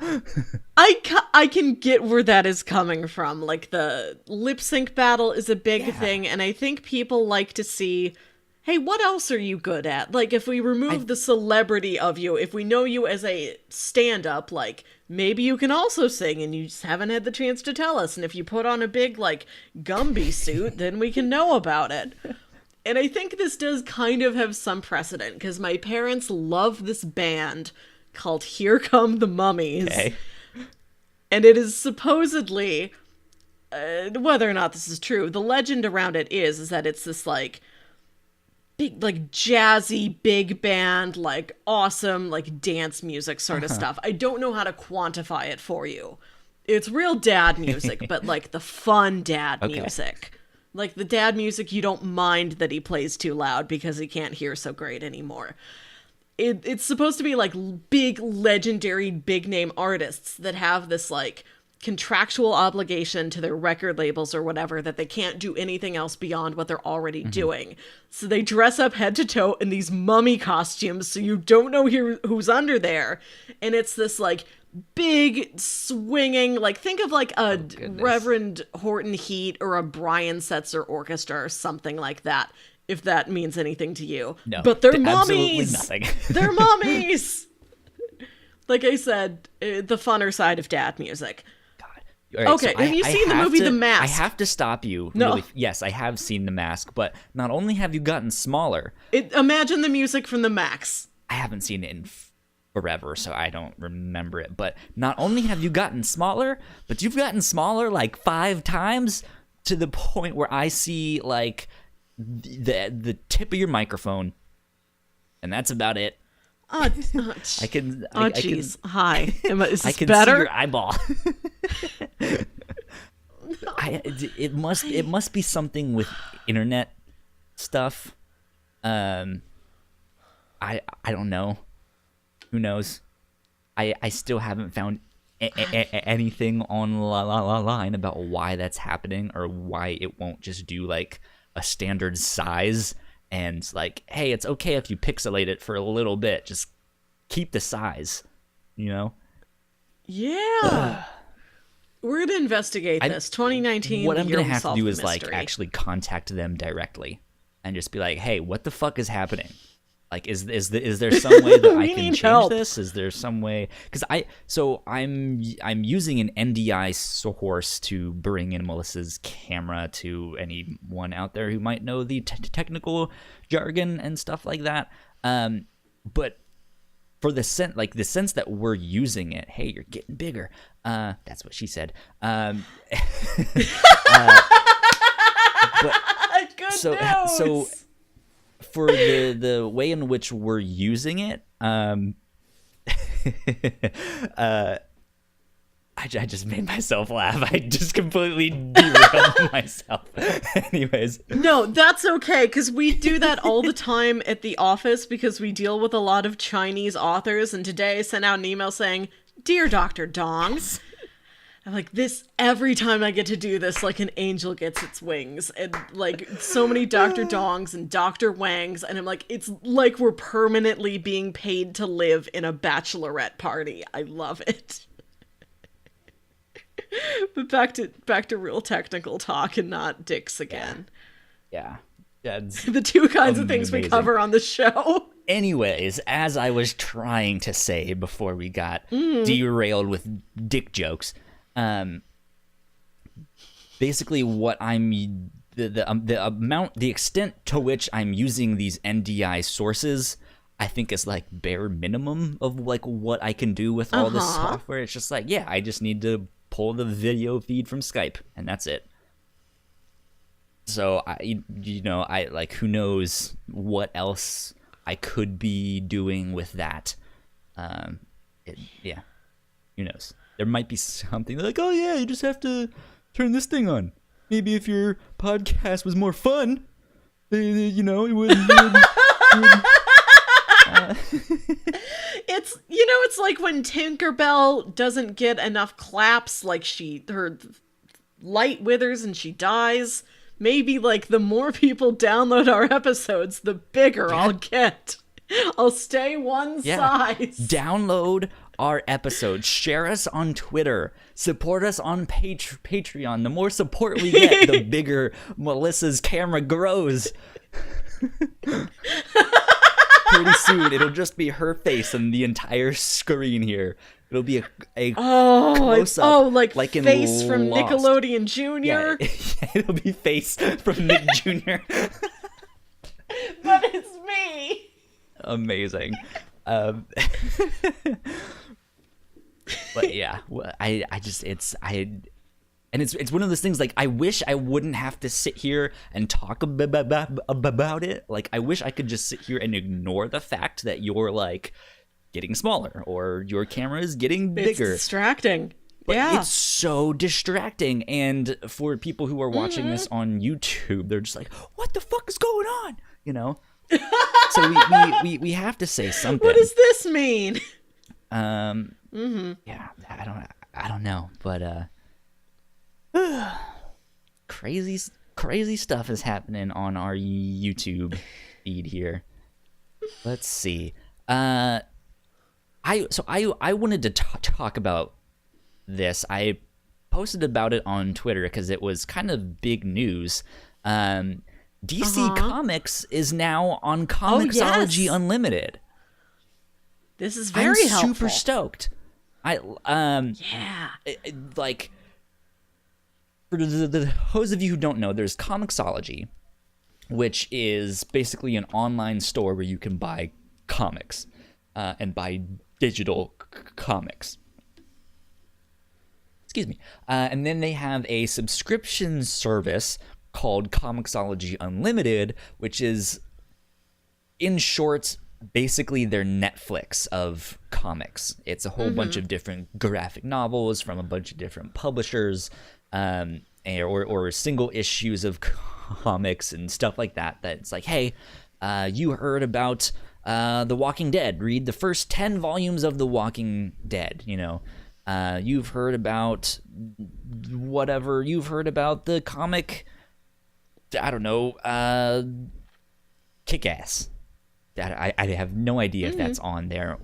I can get where that is coming from. Like, the lip sync battle is a big thing, and I think people like to see, hey, what else are you good at? Like, if we remove the celebrity of you, if we know you as a stand-up, like, maybe you can also sing and you just haven't had the chance to tell us. And if you put on a big, like, Gumby suit, then we can know about it. And I think this does kind of have some precedent, because my parents love this band called Here Come the Mummies. Okay. And it is supposedly, whether or not this is true, the legend around it is that it's this, like, big, like, jazzy, big band, like, awesome, like, dance music sort of stuff. I don't know how to quantify it for you. It's real dad music, but, like, the fun dad music. Like, the dad music you don't mind that he plays too loud because he can't hear so great anymore. It's supposed to be, like, big, legendary, big-name artists that have this, like, contractual obligation to their record labels or whatever that they can't do anything else beyond what they're already doing. So they dress up head to toe in these mummy costumes so you don't know who's under there. And it's this, like, big swinging, like, think of like a Reverend Horton Heat or a Brian Setzer orchestra or something like that, if that means anything to you. No, but they're mummies. Nothing. They're mummies. Like I said, the funner side of dad music. God. Right, okay, so have you seen the movie The Mask? I have to stop you. No. Really. Yes, I have seen The Mask, but not only have you gotten smaller. Imagine the music from The Mask. I haven't seen it in forever, so I don't remember it. But not only have you gotten smaller, but you've gotten smaller like 5 times, to the point where I see like the tip of your microphone, and that's about it. I can. Oh, jeez. Hi. Is this I can better? see your eyeball. It must be something with internet stuff. I don't know. Who knows? I still haven't found anything online about why that's happening, or why it won't just do like a standard size and like, hey, it's okay if you pixelate it for a little bit, just keep the size, you know? Yeah. We're gonna investigate this. 2019. What I'm gonna have to do is mystery. like actually contact them directly and just be like, hey, what the fuck is happening? Like, is there some way that I can change this? Is there some way? Because I'm using an NDI source to bring in Melissa's camera to anyone out there who might know the technical jargon and stuff like that. But for the sense that we're using it, hey, you're getting bigger. That's what she said. But Good so news. so. For the way in which we're using it, I just made myself laugh. I just completely derailed myself. Anyways. No, that's okay, because we do that all the time at the office because we deal with a lot of Chinese authors, and today I sent out an email saying, Dear Dr. Dongs. I'm like, this, every time I get to do this, like an angel gets its wings, and like so many Dr. Dongs and Dr. Wangs, and I'm like, it's like we're permanently being paid to live in a bachelorette party. I love it. But back to real technical talk and not dicks again. Yeah. That's the two kinds of things we cover on the show. Anyways, as I was trying to say before we got derailed with dick jokes, basically what I'm the extent to which I'm using these NDI sources, I think is like bare minimum of like what I can do with all this software. It's just like, yeah, I just need to pull the video feed from Skype and that's it. So I like, who knows what else I could be doing with that. Yeah, who knows? There might be something like, oh yeah, you just have to turn this thing on. Maybe if your podcast was more fun, it would. It's like when Tinkerbell doesn't get enough claps, like her light withers and she dies. Maybe like the more people download our episodes, the bigger I'll get. I'll stay one size. Download our episodes, share us on Twitter, support us on Patreon. The more support we get, the bigger Melissa's camera grows. Pretty soon, it'll just be her face on the entire screen here. It'll be a close-up. Like face in from Lost. Nickelodeon Jr.? Yeah, it'll be face from Nick Jr. But it's me! Amazing. But yeah, it's one of those things, like, I wish I wouldn't have to sit here and talk about it. Like, I wish I could just sit here and ignore the fact that you're, like, getting smaller or your camera is getting bigger. It's distracting. But it's so distracting. And for people who are watching this on YouTube, they're just like, what the fuck is going on? So we have to say something. What does this mean? Yeah, I don't know, but crazy stuff is happening on our YouTube feed here. Let's see. I wanted to talk about this. I posted about it on Twitter because it was kind of big news. DC Comics is now on Comixology Unlimited. This is very helpful. I'm super stoked. Like, for those of you who don't know, there's Comixology, which is basically an online store where you can buy comics and buy digital comics. Excuse me. And then they have a subscription service called Comixology Unlimited, which is, in short, basically their Netflix of comics. It's a whole bunch of different graphic novels from a bunch of different publishers, or single issues of comics and stuff like that. That it's like, hey, you heard about The Walking Dead. Read the first 10 volumes of The Walking Dead. You've heard about whatever. You've heard about the comic, I don't know, Kick-Ass. That I have no idea if that's on there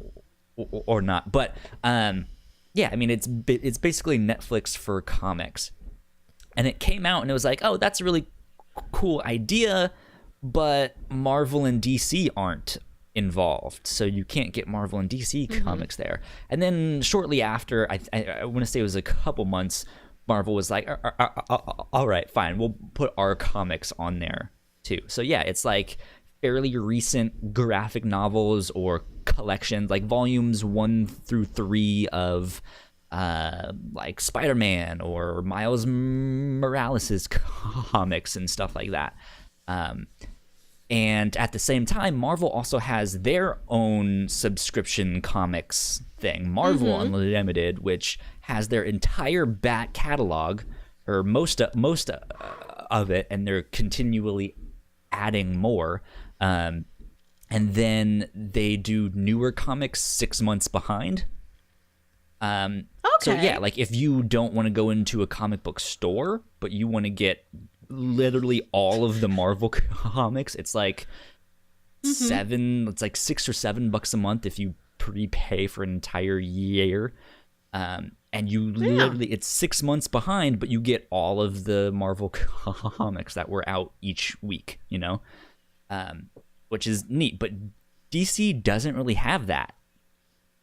or not. But yeah, I mean, it's basically Netflix for comics. And it came out and it was like, oh, that's a really cool idea, but Marvel and DC aren't involved, so you can't get Marvel and DC comics there. And then shortly after, I want to say it was a couple months, Marvel was like, all right, fine, we'll put our comics on there too. So yeah, it's like fairly recent graphic novels or collections, like volumes 1 through 3 of like Spider-Man or Miles Morales' comics and stuff like that. And at the same time, Marvel also has their own subscription comics thing, Marvel Unlimited, which has their entire back catalog, or most of it, and they're continually adding more. And then they do newer comics 6 months behind. Okay. So yeah, like if you don't want to go into a comic book store, but you want to get literally all of the Marvel comics, it's like it's like $6 or $7 a month if you prepay for an entire year. And you literally, it's 6 months behind, but you get all of the Marvel comics that were out each week, which is neat. But DC doesn't really have that.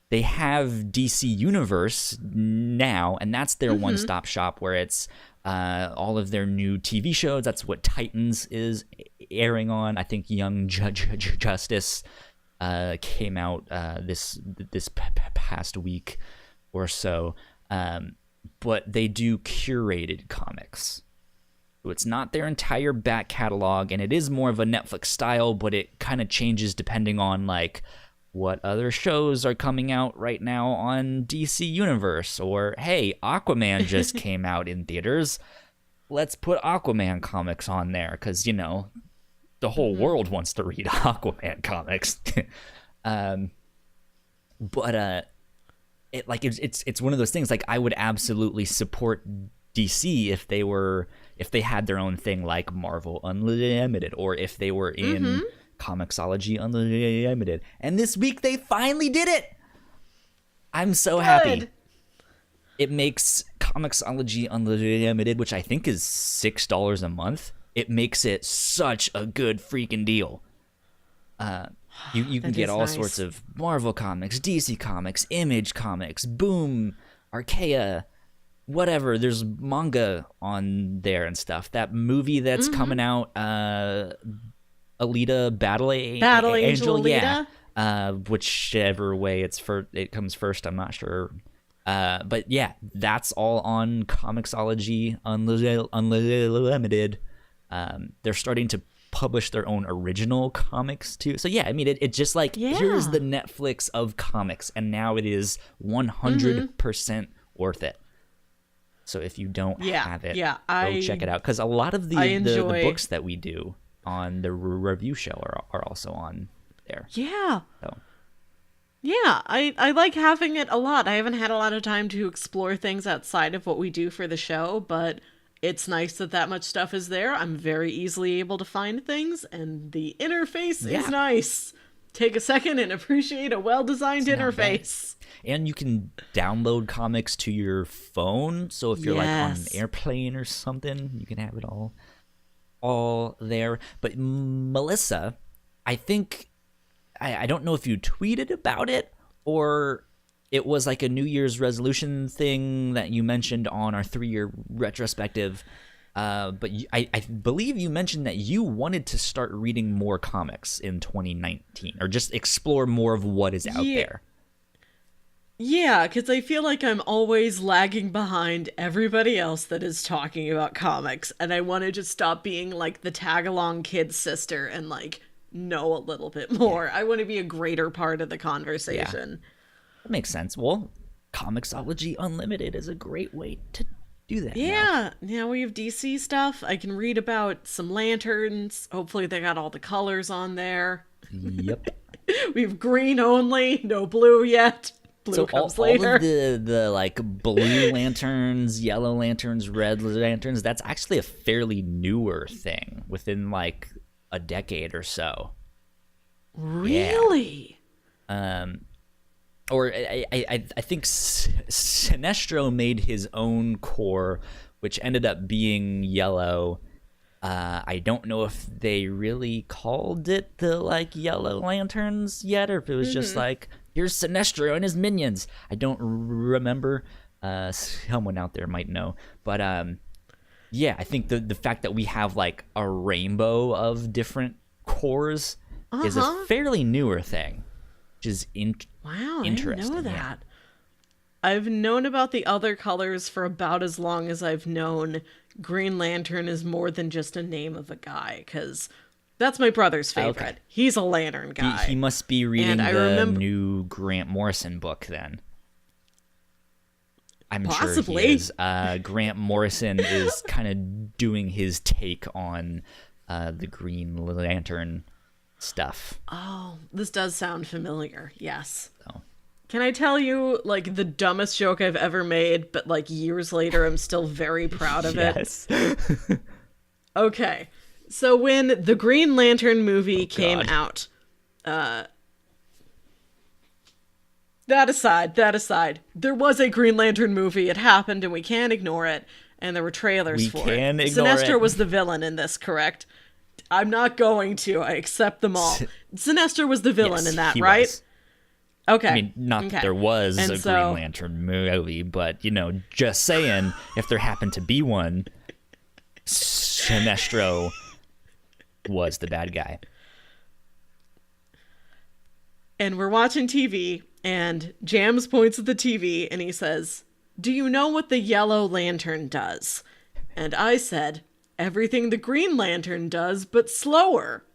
they have DC Universe now, and that's their one-stop shop where it's all of their new TV shows. That's what Titans is airing on. I think Young Justice came out this past week or so. But they do curated comics. So it's not their entire back catalog, and it is more of a Netflix style, but it kind of changes depending on like what other shows are coming out right now on DC Universe, or hey, Aquaman just came out in theaters. Let's put Aquaman comics on there because, you know, the whole world wants to read Aquaman comics. It's one of those things, like I would absolutely support DC if they had their own thing like Marvel Unlimited, or if they were in Comixology Unlimited. And this week they finally did it. I'm so happy. It makes Comixology Unlimited, which I think is $6 a month. It makes it such a good freaking deal. You can get all sorts of Marvel comics, DC comics, Image comics, Boom, Archaea, whatever. There's manga on there and stuff. That movie that's coming out, Alita Battle Angel, Alita? Yeah. Whichever way it comes first, I'm not sure. But yeah, that's all on Comixology Unlimited. They're starting to publish their own original comics too. So yeah, I mean, it just like, here's the Netflix of comics, and now it is 100% worth it. So if you don't have it, go check it out, because a lot of the books that we do on the review show are also on there. Yeah. So. Yeah, I like having it a lot. I haven't had a lot of time to explore things outside of what we do for the show, but it's nice that much stuff is there. I'm very easily able to find things, and the interface is nice. Take a second and appreciate a well-designed interface. And you can download comics to your phone, so if you're like on an airplane or something, you can have it all there. But Melissa, I think, I don't know if you tweeted about it or it was like a New Year's resolution thing that you mentioned on our 3-year retrospective. But I believe you mentioned that you wanted to start reading more comics in 2019, or just explore more of what is out there. Yeah, because I feel like I'm always lagging behind everybody else that is talking about comics, and I want to just stop being like the tag-along kid sister and like know a little bit more. I want to be a greater part of the conversation. Yeah. That makes sense. Well, Comixology Unlimited is a great way to do that. Yeah. Now we have DC stuff. I can read about some lanterns. Hopefully they got all the colors on there. Yep. We have green only, no blue yet. Blue comes later. All of the like blue lanterns, yellow lanterns, red lanterns, that's actually a fairly newer thing within like a decade or so. Really? Yeah. Or I think Sinestro made his own core, which ended up being yellow. I don't know if they really called it the like Yellow Lanterns yet, or if it was just like, here's Sinestro and his minions. I don't remember. Someone out there might know, but yeah, I think the fact that we have like a rainbow of different cores is a fairly newer thing, which is wow, interesting. I didn't know that. I've known about the other colors for about as long as I've known Green Lantern is more than just a name of a guy, because that's my brother's favorite. Okay. He's a lantern guy. He must be reading the new Grant Morrison book then. I'm possibly. Sure he is. Grant Morrison is kind of doing his take on the Green Lantern stuff. Oh, this does sound familiar. Yes. So. Can I tell you, like, the dumbest joke I've ever made, but, like, years later, I'm still very proud of it? Okay. So when the Green Lantern movie came out, that aside, there was a Green Lantern movie. It happened, and we can't ignore it. And there were trailers for it. Sinestro was the villain in this, correct? I'm not going to. I accept them all. Sinestro was the villain in that, right? Was. Okay. I mean, not that there was And a so- Green Lantern movie, but, you know, just saying, if there happened to be one, Sinestro was the bad guy. And we're watching TV, and Jams points at the TV, and he says, "Do you know what the Yellow Lantern does?" And I said, "Everything the Green Lantern does, but slower."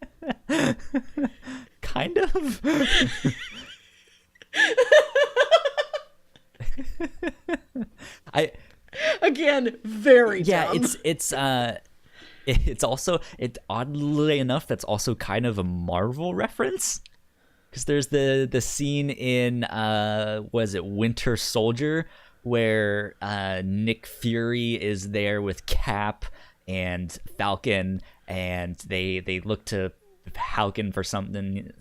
Kind of. Again, very dumb. It's also, oddly enough, that's also kind of a Marvel reference. Because there's the scene in was it Winter Soldier, where Nick Fury is there with Cap and Falcon, and they look to Falcon for something.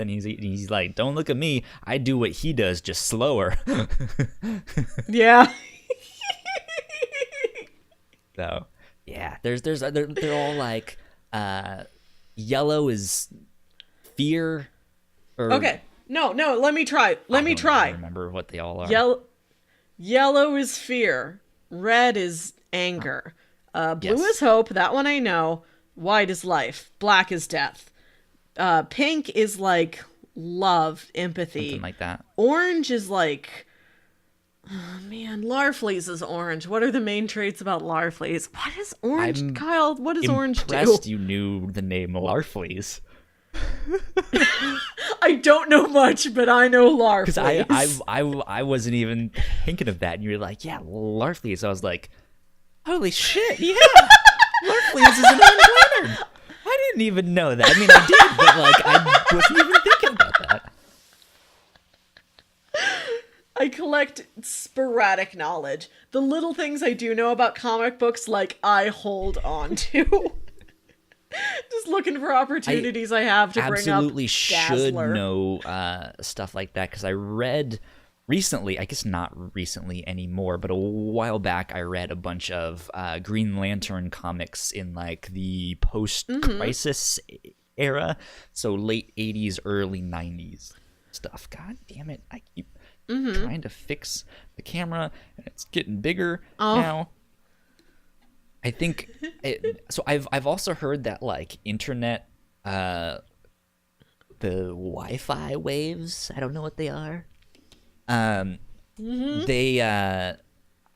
He's like, "Don't look at me. I do what he does, just slower." Yeah. So yeah, they're all like, yellow is fear. Or, Okay. No, let me try. Let me try. I don't remember what they all are. Yellow is fear. Red is anger. Blue Yes. is hope. That one I know. White is life. Black is death. Pink is like love, empathy. Something like that. Orange is like... Oh, man, Larfleeze is orange. What are the main traits about Larfleeze? What is orange, I'm Kyle? What does orange do? Impressed you knew the name Larfleeze. I don't know much, but I know Because Larfleeze. I wasn't even thinking of that, and you were like, yeah, Larfleeze. I was like, holy shit, yeah, Larfleeze is an Orange Lantern. I didn't even know that. I mean, I did, but like, I wasn't even thinking about that. I collect sporadic knowledge. The little things I do know about comic books, like, I hold on to. Just looking for opportunities I have to bring up Absolutely should Dazzler. know stuff like that, because I read recently, I guess not recently anymore, but a while back, I read a bunch of Green Lantern comics in like the post-crisis era, so late 80s, early 90s stuff. God damn it, I keep trying to fix the camera, and it's getting bigger now. I think so. I've also heard that like internet, the Wi-Fi waves. I don't know what they are. They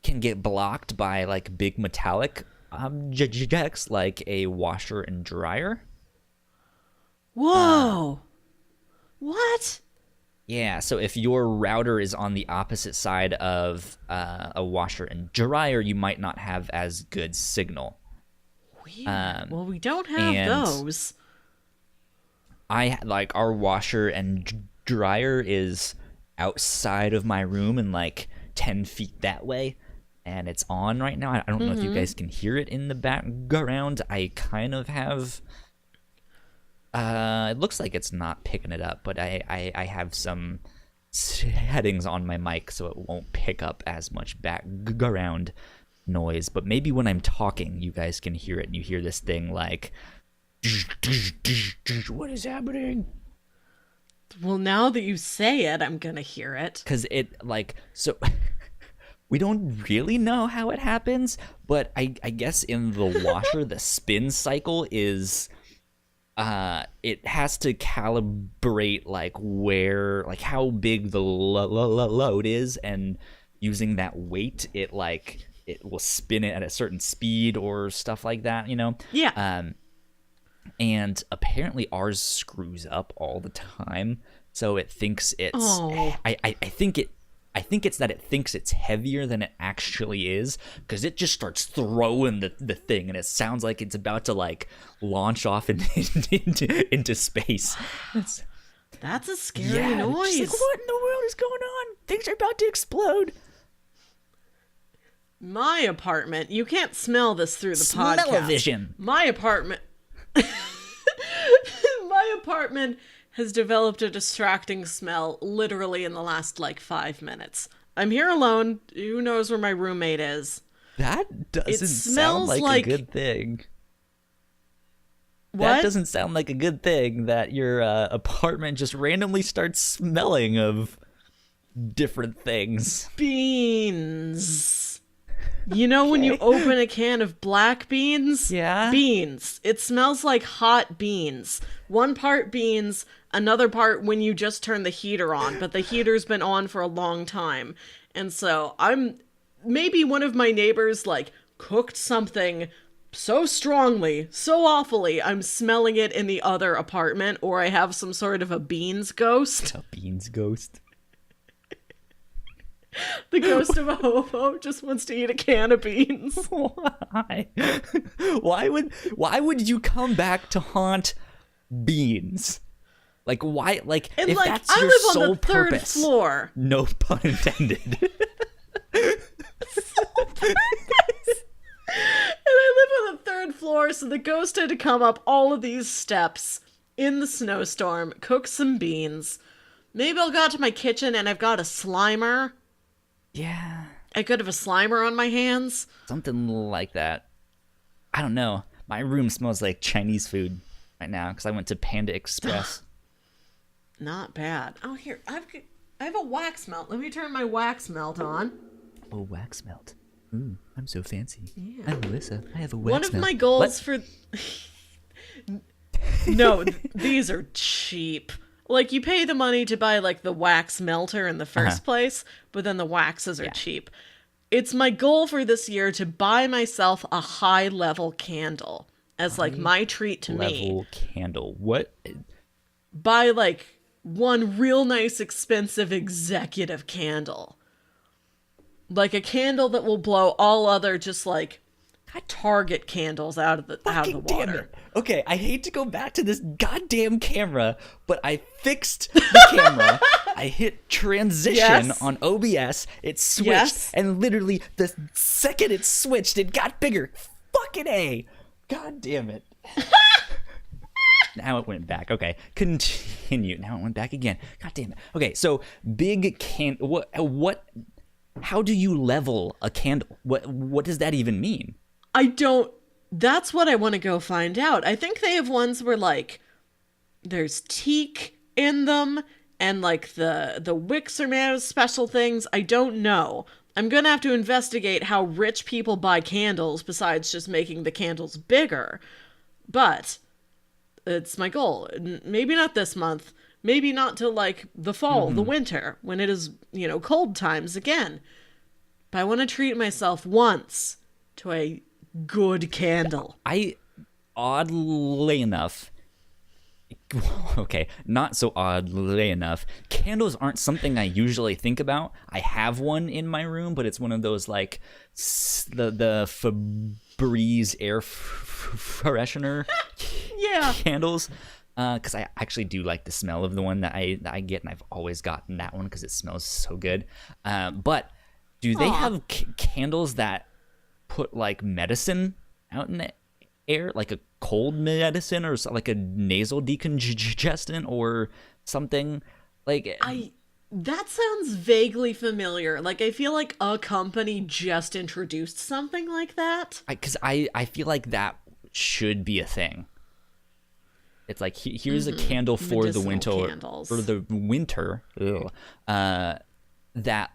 can get blocked by like big metallic objects, like a washer and dryer. Whoa. What? Yeah, so if your router is on the opposite side of a washer and dryer, you might not have as good signal. Weird. Well, we don't have and those. I like our washer and dryer is outside of my room and like 10 feet that way, and it's on right now. I don't know if you guys can hear it in the background. I kind of have... it looks like it's not picking it up, but I have some settings on my mic so it won't pick up as much background noise. But maybe when I'm talking, you guys can hear it, and you hear this thing like, what is happening? Well, now that you say it, I'm gonna hear it. Because it, like, so... We don't really know how it happens, but I guess in the washer, the spin cycle is... it has to calibrate like where, like how big the load is, and using that weight, it will spin it at a certain speed or stuff like that, you know? Yeah. And apparently ours screws up all the time, so it thinks it's. Oh. I think it's that it thinks it's heavier than it actually is, because it just starts throwing the thing, and it sounds like it's about to like launch off into space. That's a scary noise. She's like, what in the world is going on? Things are about to explode. My apartment, you can't smell this through the podcast. Smell-o-vision. My apartment has developed a distracting smell literally in the last like 5 minutes. I'm here alone. Who knows where my roommate is? That doesn't sound smells like like a good thing. That doesn't sound like a good thing, that your apartment just randomly starts smelling of different things. Beans. You know when you open a can of black beans? Yeah. Beans. It smells like hot beans. One part beans, another part when you just turn the heater on, but the heater's been on for a long time. And so maybe one of my neighbors, like, cooked something so strongly, so awfully, I'm smelling it in the other apartment, or I have some sort of a beans ghost. A beans ghost? The ghost of a hobo just wants to eat a can of beans. Why? Why would you come back to haunt beans? Like, why? Like, and if like, that's I your live sole on the third purpose, floor. No pun intended. And I live on the third floor, so the ghost had to come up all of these steps in the snowstorm, cook some beans. Maybe I'll go out to my kitchen and I've got a Slimer. Yeah. I could have a Slimer on my hands. Something like that. I don't know. My room smells like Chinese food right now because I went to Panda Express. Not bad. Oh, here. I have a wax melt. Let me turn my wax melt on. Oh, wax melt. Ooh, I'm so fancy. Yeah. I'm Melissa. I have a wax One melt. of my goals for... No, these are cheap. Like, you pay the money to buy, like, the wax melter in the first place, but then the waxes are cheap. It's my goal for this year to buy myself a high-level candle as, like, my treat to me. Level candle. What? Buy, like, one real nice, expensive executive candle. Like, a candle that will blow all other just, like, Target candles out of the water. Damn it. Okay, I hate to go back to this goddamn camera, but I fixed the camera. I hit transition on OBS. It switched, and literally the second it switched, it got bigger. Fucking A. God damn it. Now it went back. Okay, continue. Now it went back again. God damn it. Okay, so big what? How do you level a candle? What does that even mean? That's what I want to go find out. I think they have ones where, like, there's teak in them, and, like, the wicks are made of special things. I don't know. I'm gonna have to investigate how rich people buy candles besides just making the candles bigger. But it's my goal. Maybe not this month. Maybe not till, like, the fall, the winter, when it is, cold times again. But I want to treat myself once to a good candle. Oddly enough, okay, not so oddly enough, candles aren't something I usually think about. I have one in my room, but it's one of those, like, the Febreze air freshener candles. Because I actually do like the smell of the one that I get, and I've always gotten that one because it smells so good. But do they have candles that put, like, medicine out in the air, like a cold medicine or like a nasal decongestant or something? Like, that sounds vaguely familiar. Like, I feel like a company just introduced something like that. Because I feel like that should be a thing. It's like, here's a candle for the winter, that,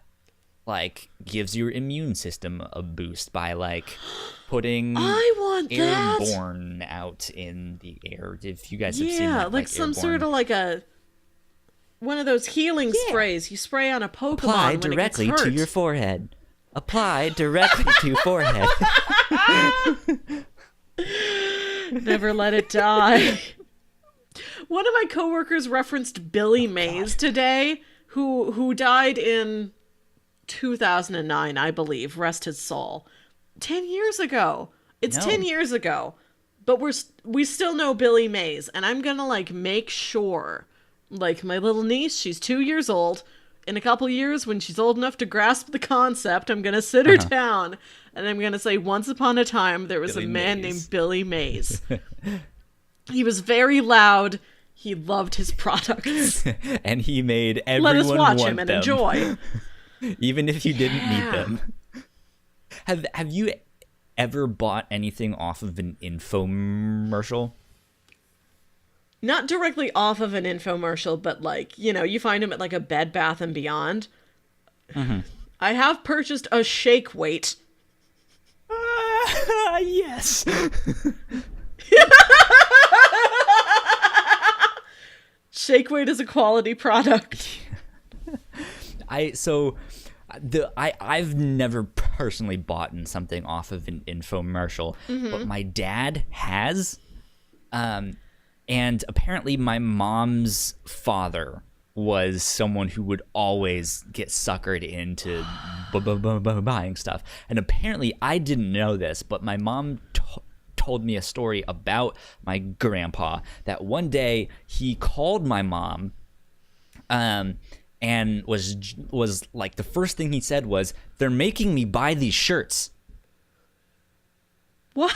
like, gives your immune system a boost by, like, putting airborne out in the air. If you guys have seen that, like some airborne. sort of, like, one of those healing sprays you spray on a Pokemon. Apply directly to your forehead. Apply directly to forehead. Never let it die. One of my coworkers referenced Billy Mays today, who died in 2009, I believe. Rest his soul. 10 years ago. It's 10 years ago. But we still know Billy Mays, and I'm gonna, like, make sure, like, my little niece, she's 2 years old. In a couple years, when she's old enough to grasp the concept, I'm gonna sit her down, and I'm gonna say, once upon a time, there was a man named Billy Mays. He was very loud. He loved his products. And he made everyone Let us watch want him and them. enjoy. Even if you didn't need them. Have you ever bought anything off of an infomercial? not directly off of an infomercial, but like, you know, you find them at like a Bed Bath and Beyond. Mm-hmm. I have purchased a shake weight. Yes. Shake weight is a quality product. I've never personally bought something off of an infomercial, but my dad has. And apparently my mom's father was someone who would always get suckered into buying stuff. And apparently I didn't know this, but my mom told me a story about my grandpa that one day he called my mom and was like, the first thing he said was, "They're making me buy these shirts." What?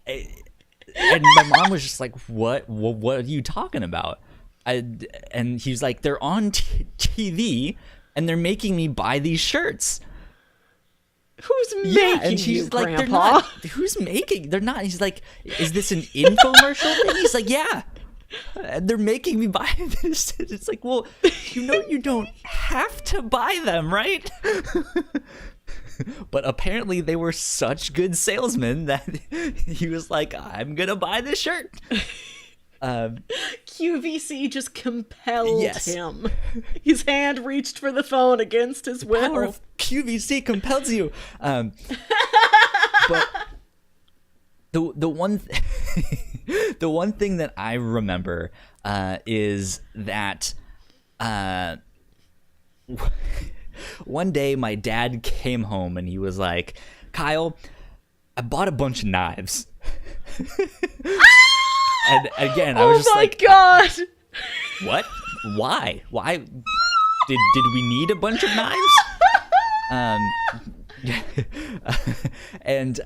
And my mom was just like, what are you talking about? And he's like, "They're on TV and they're making me buy these shirts." Who's making and she's you, like, Grandpa? "They're not." Who's making? They're not. He's like, "Is this an infomercial thing?" He's like, "Yeah. They're making me buy this." It's like, well, you don't have to buy them, right? But apparently they were such good salesmen that he was like, "I'm gonna buy this shirt." QVC just compelled him. His hand reached for the phone against his will. The power of QVC compels you. But the one thing that I remember is that one day my dad came home and he was like, "Kyle, I bought a bunch of knives." And again, I was just like, "Oh my god! What? Why? Did we need a bunch of knives?" And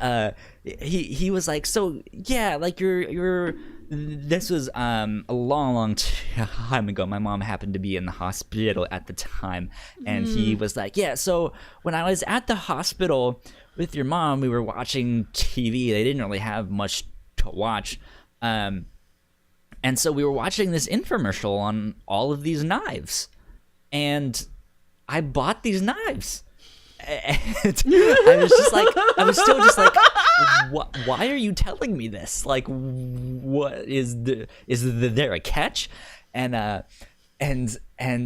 he was like, "So yeah, like you're this was a long time ago. My mom happened to be in the hospital at the time, and he was like, yeah, so when I was at the hospital with your mom, we were watching TV. They didn't really have much to watch, and so we were watching this infomercial on all of these knives, and I bought these knives." And I was still just like, why are you telling me this? Like, what is there a catch? And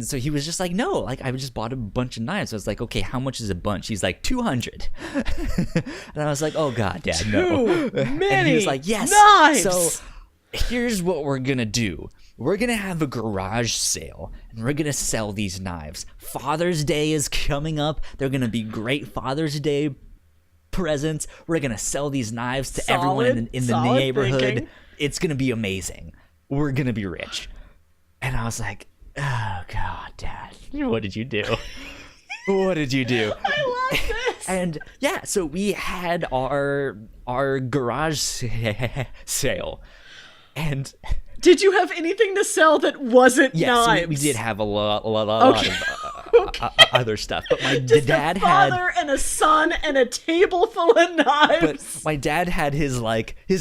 so he was just like, "No, like I just bought a bunch of knives." I was like, "Okay, how much is a bunch?" He's like, 200. And I was like, "Oh god, Dad, no." Too many and he was like, "Yes, knives. So here's what we're gonna do. We're gonna have a garage sale, and we're gonna sell these knives. Father's Day is coming up. They're gonna be great Father's Day presents. We're gonna sell these knives to everyone in the neighborhood. Thinking. It's gonna be amazing. We're gonna be rich." And I was like, "Oh god, Dad, what did you do? What did you do?" I love this. And yeah, so we had our garage sale, and did you have anything to sell that wasn't knives? Yes, we did have a lot Okay. of other stuff. But my Just dad a father had and a son and a table full of knives. But my dad had his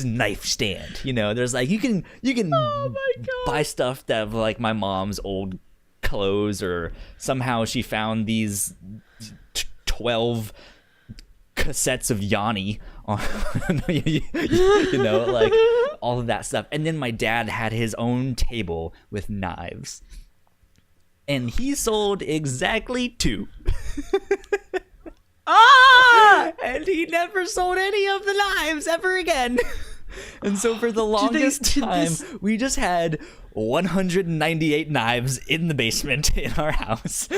knife stand. You know, there's like you can Oh my god. buy stuff that like my mom's old clothes, or somehow she found these 12 cassettes of Yanni on you know, like all of that stuff. And then my dad had his own table with knives, and he sold exactly 2. And he never sold any of the knives ever again. And so for the longest time, we just had 198 knives in the basement in our house.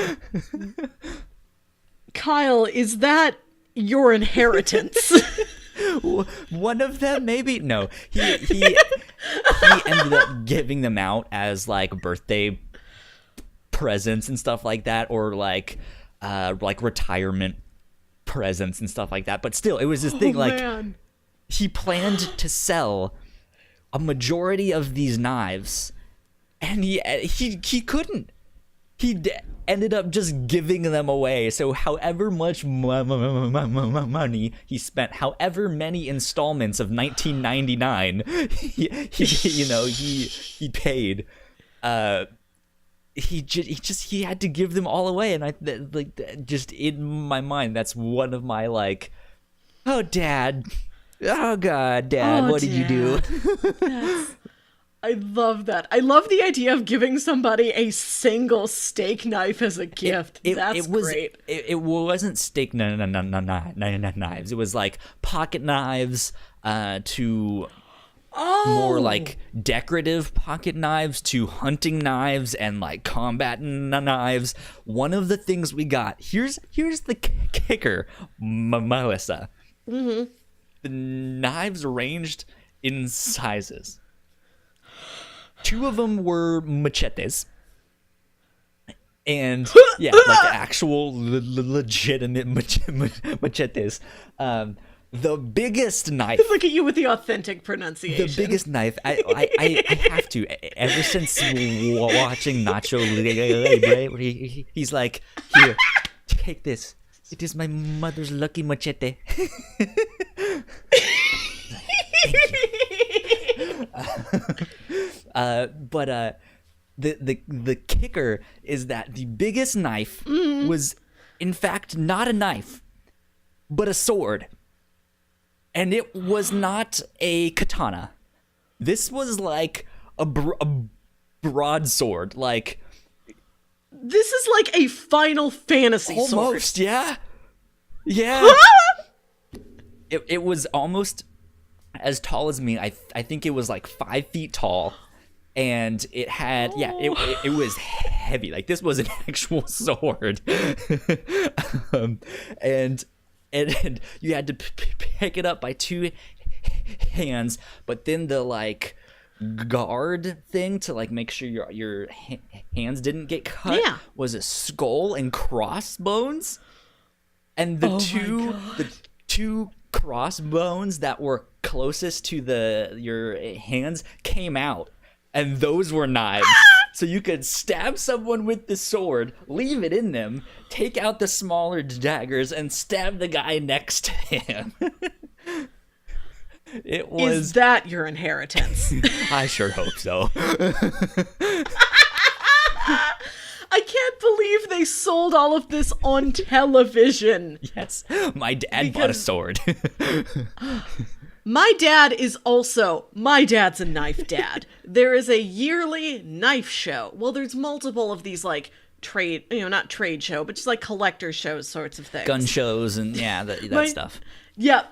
Kyle, is that your inheritance? One of them, maybe? No. He ended up giving them out as like birthday presents and stuff like that, or like retirement presents and stuff like that. But still, it was this thing like Man. He planned to sell a majority of these knives, and he couldn't. ended up just giving them away. So however much money he spent, however many installments of 1999 he paid, he had to give them all away. And just in my mind, that's one of my like, oh Dad, oh God, Dad, what did you do? I love that. I love the idea of giving somebody a single steak knife as a gift. That's great. It wasn't steak knives. It was like pocket knives to more like decorative pocket knives to hunting knives and like combat knives. One of the things we got, here's the kicker, Melissa. Mm-hmm. The knives ranged in sizes. 2 of them were machetes, and yeah, like actual legitimate machetes. The biggest knife. Look at you with the authentic pronunciation. The biggest knife. I have to. Ever since watching Nacho Libre, where he's like, here, take this. It is my mother's lucky machete. But the kicker is that the biggest knife was in fact not a knife, but a sword, and it was not a katana. This was like a broadsword. Like, this is like a Final Fantasy sword. Almost, yeah. It was almost as tall as me. I think it was like 5 feet tall, and it had it was heavy. Like, this was an actual sword. and you had to pick it up by 2 hands, but then the like guard thing to like make sure your hands didn't get cut was a skull and crossbones, and the two crossbones that were closest to your hands came out, and those were knives. So you could stab someone with the sword, leave it in them, take out the smaller daggers, and stab the guy next to him. Is that your inheritance? I sure hope so. I can't believe they sold all of this on television. Yes, my dad bought a sword. My dad's a knife dad. There is a yearly knife show. Well, there's multiple of these like not trade show, but just like collector shows sorts of things. Gun shows and that stuff. Yeah,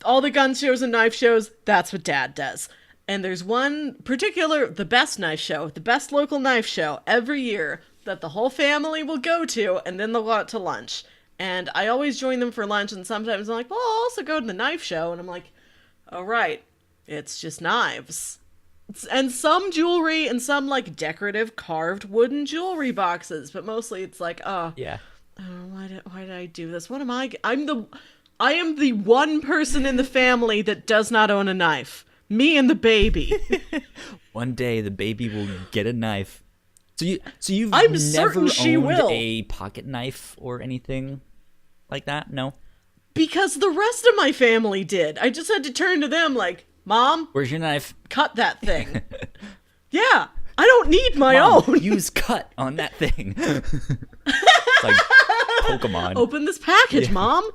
all the gun shows and knife shows, that's what Dad does. And there's one particular, the best knife show, the best local knife show every year that the whole family will go to, and then they'll go out to lunch. And I always join them for lunch, and sometimes I'm like, well, I'll also go to the knife show. And I'm like, oh, right, it's just knives. And some jewelry and some like decorative carved wooden jewelry boxes, but mostly it's like, why did I do this? What am I am the one person in the family that does not own a knife. Me and the baby. One day the baby will get a knife. So you've I'm never certain she owned will. a pocket knife or anything like that? No? Because the rest of my family did. I just had to turn to them like, Mom, where's your knife? Cut that thing. Yeah, I don't need my Mom, own. Use cut on that thing. It's like Pokemon. Open this package, Mom.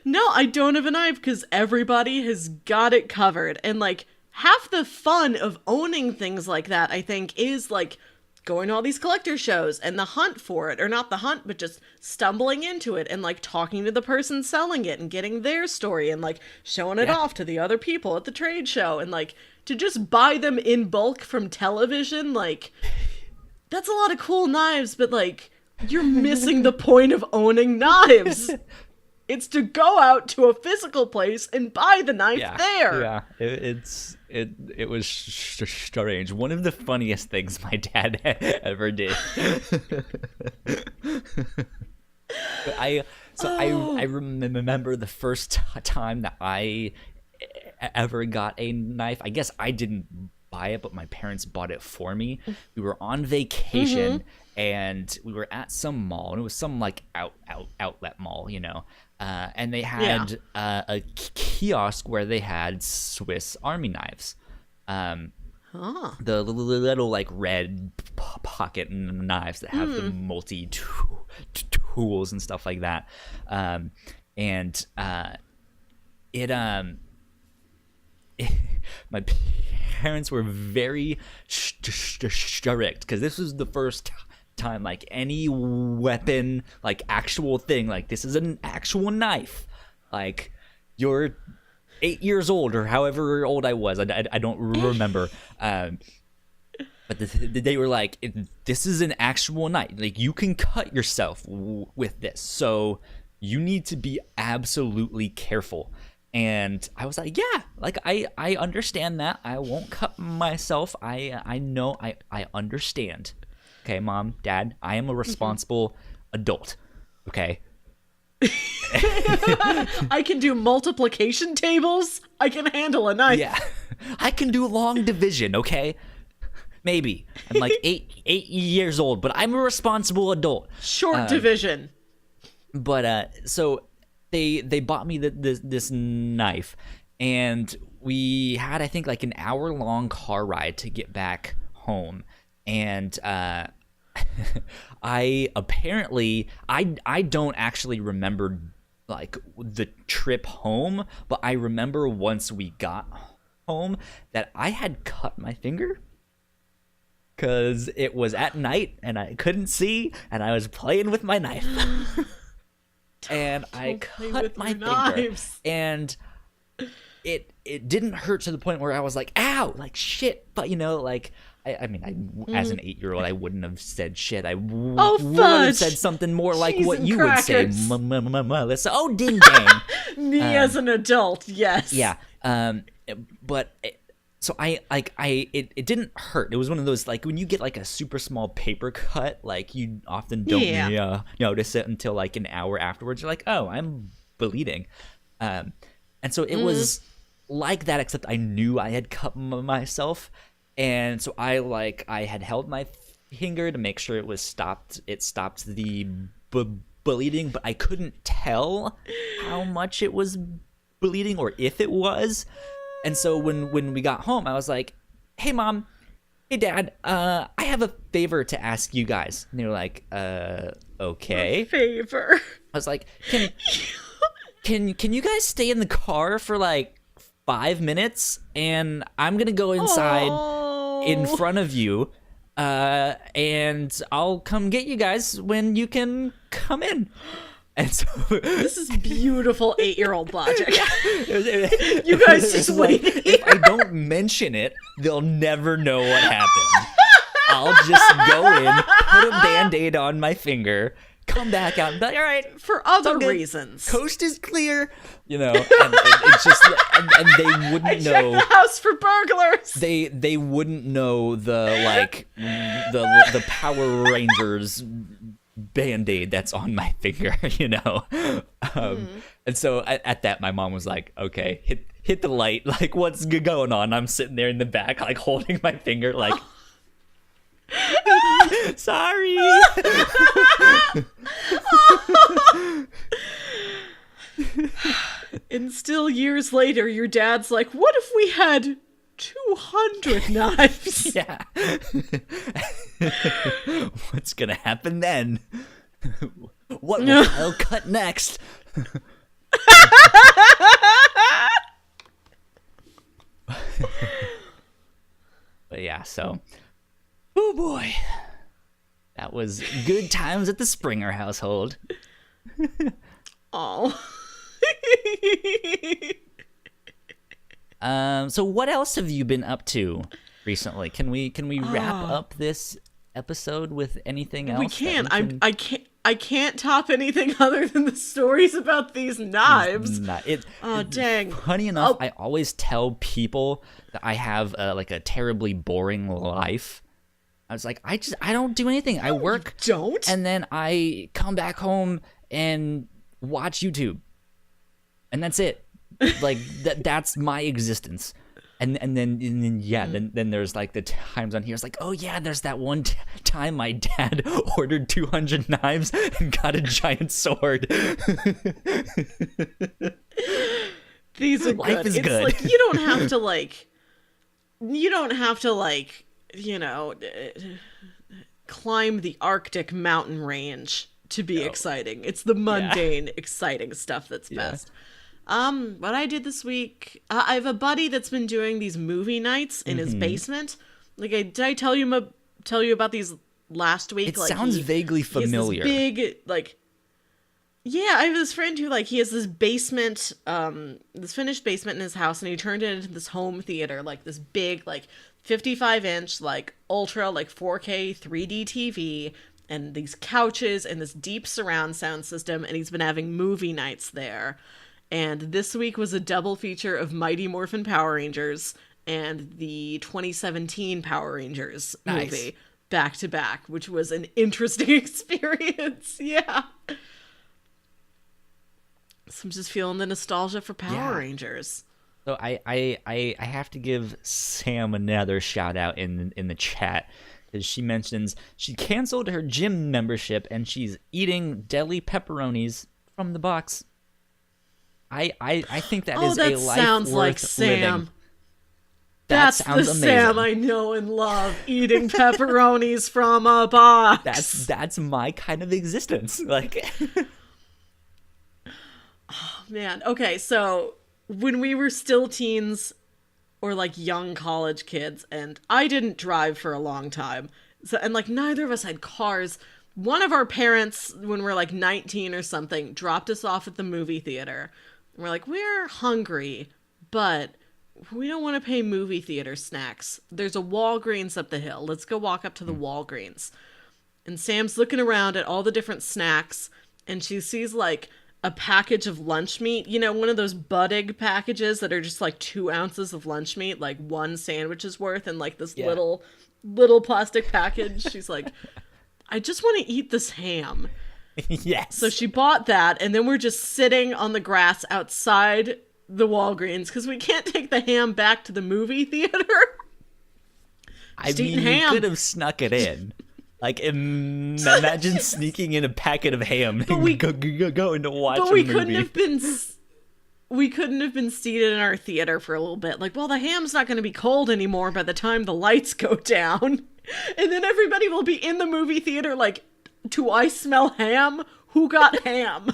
No, I don't have a knife because everybody has got it covered. And like half the fun of owning things like that, I think, is like going to all these collector shows and the hunt for it, or not the hunt, but just stumbling into it and like talking to the person selling it and getting their story and like showing it off to the other people at the trade show, and like to just buy them in bulk from television. Like, that's a lot of cool knives, but like you're missing the point of owning knives. It's to go out to a physical place and buy the knife there. Yeah, it was strange. One of the funniest things my dad ever did. I remember the first time that I ever got a knife. I guess I didn't buy it, but my parents bought it for me. We were on vacation and we were at some mall, and it was some like outlet mall, you know. And they had a kiosk where they had Swiss Army knives. The little like red pocket knives that have the multi tools and stuff like that. My parents were very strict because this was the first time like any weapon, like actual thing, like this is an actual knife, like you're 8 years old or however old I was, I don't remember, but they were like, this is an actual knife, like you can cut yourself with this, so you need to be absolutely careful. And I was like, yeah, like I understand that. I won't cut myself. I know, I understand. Okay, Mom, Dad, I am a responsible adult. Okay. I can do multiplication tables. I can handle a knife. Yeah. I can do long division, okay? Maybe. I'm like eight years old, but I'm a responsible adult. Short division. But so they bought me this knife, and we had, I think, like an hour-long car ride to get back home. And I don't actually remember like the trip home, but I remember once we got home that I had cut my finger because it was at night and I couldn't see, and I was playing with my knife. And I cut my finger, and it didn't hurt to the point where I was like, ow, like shit. But you know, like I mean, as an 8-year-old, I wouldn't have said shit. I would have said something more like what you would say, Melissa. Oh, ding dang. Me as an adult, yes. Yeah. But so it didn't hurt. It was one of those, like when you get like a super small paper cut, like you often don't notice it until like an hour afterwards. You're like, oh, I'm bleeding. And so it was like that, except I knew I had cut myself. And so I had held my finger to make sure it stopped the bleeding, but I couldn't tell how much it was bleeding or if it was. And so when we got home, I was like, hey, Mom, hey, Dad, I have a favor to ask you guys. And they were like, okay. A favor. I was like, can you guys stay in the car for like 5 minutes? And I'm going to go inside in front of you, and I'll come get you guys when you can come in. And so this is beautiful 8-year-old logic. You guys just wait. Like, if I don't mention it, they'll never know what happened. I'll just go in, put a Band-Aid on my finger, come back out and be like, all right. For other reasons. Coast is clear. You know, and it's just, and they wouldn't know. Check the house for burglars. They wouldn't know the Power Rangers Band-Aid that's on my finger, you know. And so at that, my mom was like, okay, hit the light, like what's going on? I'm sitting there in the back, like holding my finger, like sorry. And still years later, your dad's like, what if we had 200 knives? Yeah. What's gonna happen then? What will Kyle cut next? But yeah, so oh boy, that was good times at the Springer household. Oh. So what else have you been up to recently? Can we wrap up this episode with anything else? We can. I can't top anything other than the stories about these knives. Dang. Funny enough, I always tell people that I have like a terribly boring life. I was like, I don't do anything. I work, don't, and then I come back home and watch YouTube, and that's it. Like that's my existence. then there's like the times on here. It's like, oh yeah, there's that one time my dad ordered 200 knives and got a giant sword. These are Life good. is It's good. like you don't have to climb the Arctic mountain range to be exciting. It's the mundane, exciting stuff that's best. What I did this week, I have a buddy that's been doing these movie nights in his basement. Like, did I tell you about these last week? It like, sounds vaguely familiar. He has this big, like, yeah, I have this friend who, like, he has this basement, this finished basement in his house, and he turned it into this home theater, like this big, like, 55-inch, like, ultra, like, 4K 3D TV, and these couches and this deep surround sound system, and he's been having movie nights there. And this week was a double feature of Mighty Morphin Power Rangers and the 2017 Power Rangers movie back to back, which was an interesting experience. Yeah. So I'm just feeling the nostalgia for Power Rangers. So I have to give Sam another shout out in the chat, because she mentions she canceled her gym membership and she's eating deli pepperonis from the box. I think that is a life sounds worth like Sam. living. That's the amazing. Sam I know and love, eating pepperonis from a box. That's my kind of existence. Like, oh, man. Okay, so when we were still teens or like young college kids, and I didn't drive for a long time, so and like neither of us had cars. One of our parents, when we were like 19 or something, dropped us off at the movie theater. We're like, we're hungry, but we don't want to pay movie theater snacks. There's a Walgreens up the hill. Let's go walk up to the Walgreens. And Sam's looking around at all the different snacks, and she sees like a package of lunch meat. You know, one of those Buddig packages that are just like 2 ounces of lunch meat, like one sandwich's worth, and like this little plastic package. She's like, I just want to eat this ham. yes. So she bought that, and then we're just sitting on the grass outside the Walgreens because we can't take the ham back to the movie theater. I mean, you could have snuck it in. Like, imagine sneaking in a packet of ham and going to watch a movie. We couldn't have been seated in our theater for a little bit. Like, well, the ham's not going to be cold anymore by the time the lights go down. And then everybody will be in the movie theater like, do I smell ham? Who got ham?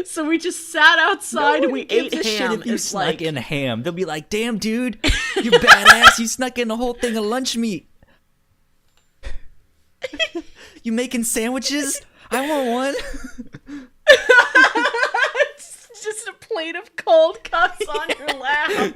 So we just sat outside and we ate ham. If you snuck in ham, they'll be like, damn, dude, you badass. You snuck in a whole thing of lunch meat. You making sandwiches? I want one. It's just a plate of cold cuts on your lap.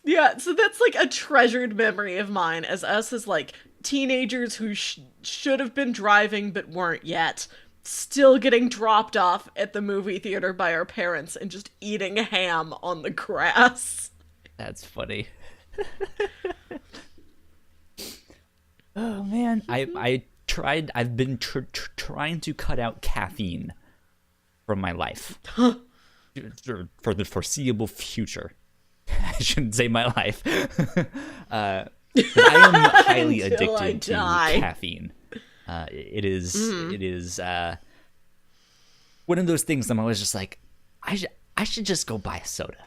Yeah, so that's like a treasured memory of mine as us as like teenagers who should have been driving but weren't yet, still getting dropped off at the movie theater by our parents and just eating ham on the grass. That's funny. Oh man, I've been trying to cut out caffeine from my life for the foreseeable future. I shouldn't say my life. I am highly addicted to caffeine. It is one of those things I'm always just like, I should just go buy a soda.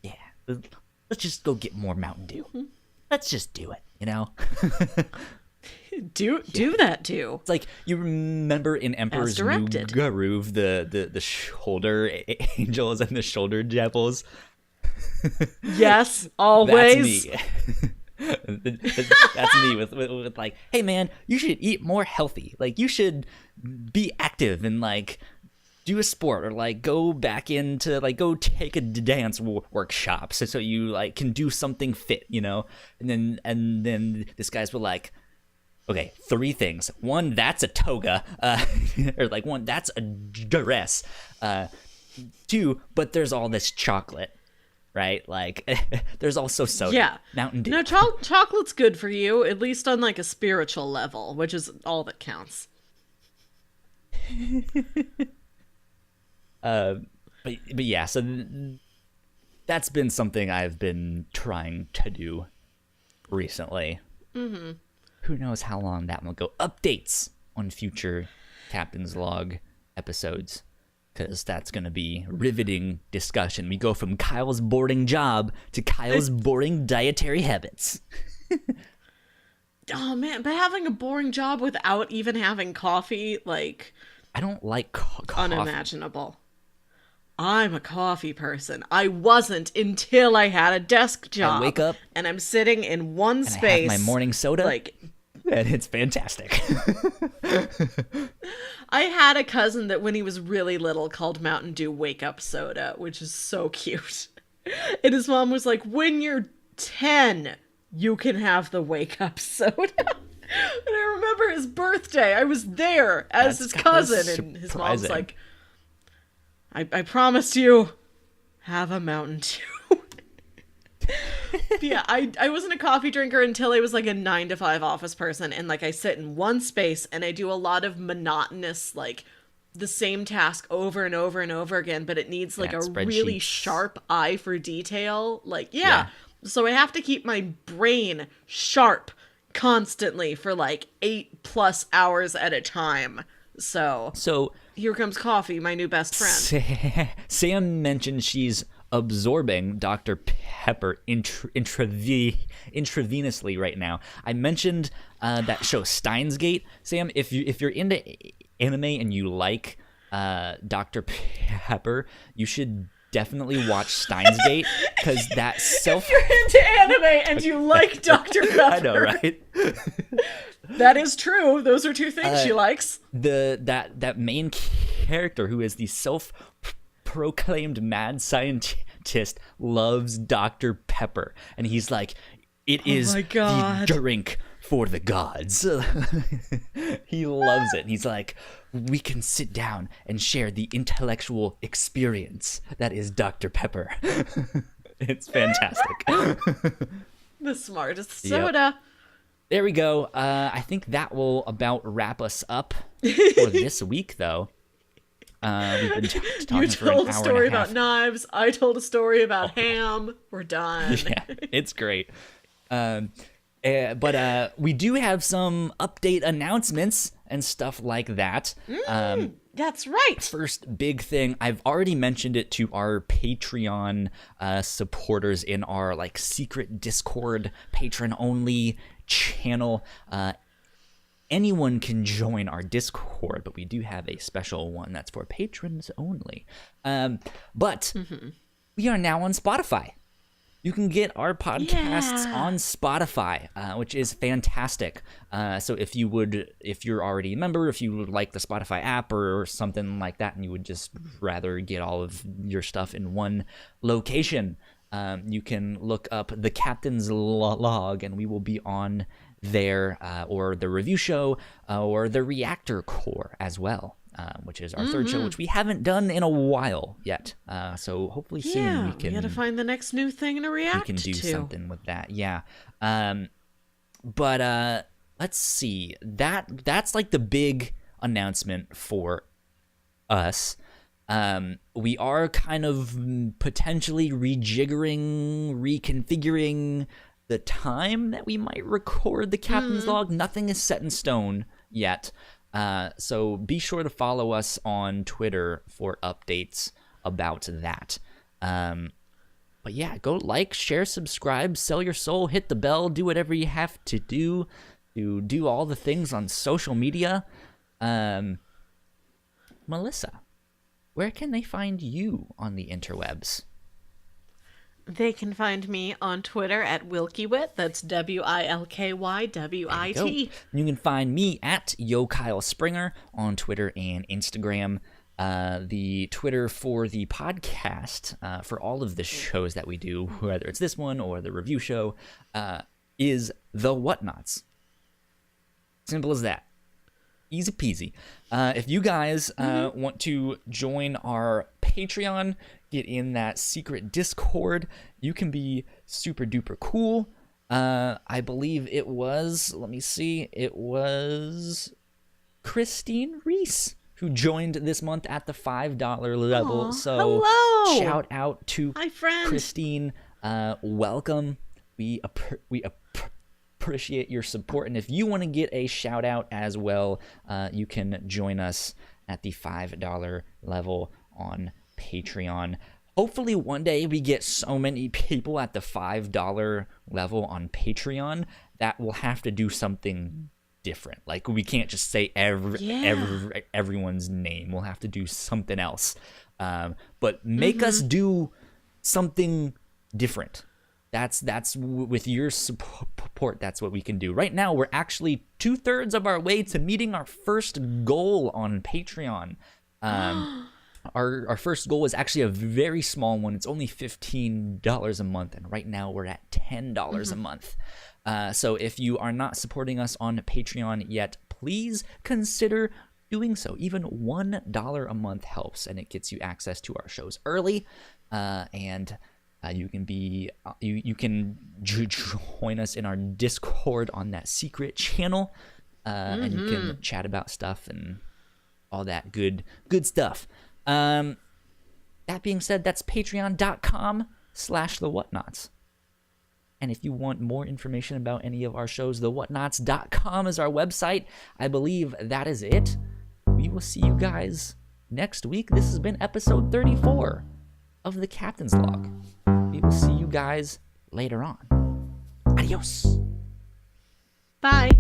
Yeah, let's just go get more Mountain Dew. Let's just do it, you know? Do that too. It's like, you remember in Emperor's New Groove, the shoulder angels and the shoulder devils? Yes, always. That's me with like, hey man, you should eat more healthy. Like, you should be active and like do a sport, or like go back into like go take a dance workshop so you like can do something fit, you know. And then this guys were like, okay, 3 things. 1, that's a toga, or like 1, that's a dress. 2, but there's all this chocolate. Right? Like, there's also soda. Yeah. Mountain Dew. No, chocolate's good for you, at least on, like, a spiritual level, which is all that counts. But yeah, so that's been something I've been trying to do recently. Mm-hmm. Who knows how long that will go. Updates on future Captain's Log episodes, because that's going to be riveting discussion. We go from Kyle's boring job to Kyle's boring dietary habits. Oh, man, but having a boring job without even having coffee, like... I don't like coffee. Unimaginable. I'm a coffee person. I wasn't until I had a desk job. I wake up and I'm sitting in one and space. I have my morning soda, like, and it's fantastic. I had a cousin that when he was really little called Mountain Dew Wake Up Soda, which is so cute. And his mom was like, when you're 10, you can have the Wake Up Soda. And I remember his birthday. I was there as his cousin, and his mom's like, I promised you, have a Mountain Dew. Yeah, I wasn't a coffee drinker until I was like a 9-to-5 office person, and like I sit in one space and I do a lot of monotonous, like the same task over and over and over again, but it needs like a really sharp eye for detail. Like, yeah. So I have to keep my brain sharp constantly for like 8+ hours at a time. So here comes coffee, my new best friend. Sam mentioned she's absorbing Dr. Pepper intravenously right now. I mentioned that show Steins Gate. Sam, if you're into anime and you like Dr. Pepper, you should definitely watch Steins Gate, because that If you're into anime and you like Dr. Pepper. I know, right? That is true. Those are two things she likes. That main character, who is the self-proclaimed mad scientist, loves Dr. Pepper, and he's like, it is the drink for the gods. He loves it. And he's like, we can sit down and share the intellectual experience that is Dr. Pepper. It's fantastic. The smartest soda. Yep. There we go. I think that will about wrap us up for this week, though. We've been talking you for an told hour a story and a half. about knives. I told a story about ham. We're done. Yeah, it's great. But we do have some update announcements and stuff like that. That's right. First big thing, I've already mentioned it to our Patreon supporters in our like secret Discord patron only channel. Anyone can join our Discord, but we do have a special one that's for patrons only. But we are now on Spotify. You can get our podcasts on Spotify, which is fantastic. So if you're already a member, if you would like the Spotify app or something like that, and you would just rather get all of your stuff in one location, you can look up the Captain's Log, and we will be on there, or the review show, or the Reactor Core as well. Which is our third show, which we haven't done in a while yet. So hopefully soon we gotta find the next new thing to react to. We can do something with that, yeah. But let's see. That's like the big announcement for us. We are kind of potentially reconfiguring the time that we might record the Captain's Log. Nothing is set in stone yet. So be sure to follow us on Twitter for updates about that. But yeah, go like, share, subscribe, sell your soul, hit the bell, do whatever you have to do all the things on social media. Melissa, where can they find you on the interwebs? They can find me on Twitter at Wilkywit. That's WILKYWIT. You can find me at YoKyleSpringer on Twitter and Instagram. The Twitter for the podcast, for all of the shows that we do, whether it's this one or the review show, is the Whatnauts. Simple as that. Easy peasy. If you guys want to join our Patreon, get in that secret Discord, you can be super duper cool. I believe it was, let me see, it was Christine Reese who joined this month at the $5 level. Aw, So hello. shout out to Hi, friend. Christine. Welcome. We appreciate your support. And if you want to get a shout out as well, you can join us at the $5 level on Patreon. Hopefully one day we get so many people at the $5 level on Patreon that we'll have to do something different. Like, we can't just say everyone's name. We'll have to do something else. But make us do something different. That's with your support, that's what we can do. Right now, we're actually 2/3 of our way to meeting our first goal on Patreon. Our first goal is actually a very small one. It's only $15 a month, and right now we're at $10 a month. So if you are not supporting us on Patreon yet, please consider doing so. Even $1 a month helps, and it gets you access to our shows early, and you can join us in our Discord on that secret channel, and you can chat about stuff and all that good stuff. That being said, that's patreon.com/thewhatnauts. And if you want more information about any of our shows, thewhatnauts.com is our website. I believe that is it. We will see you guys next week. This has been episode 34 of The Captain's Log. We will see you guys later on. Adios. Bye.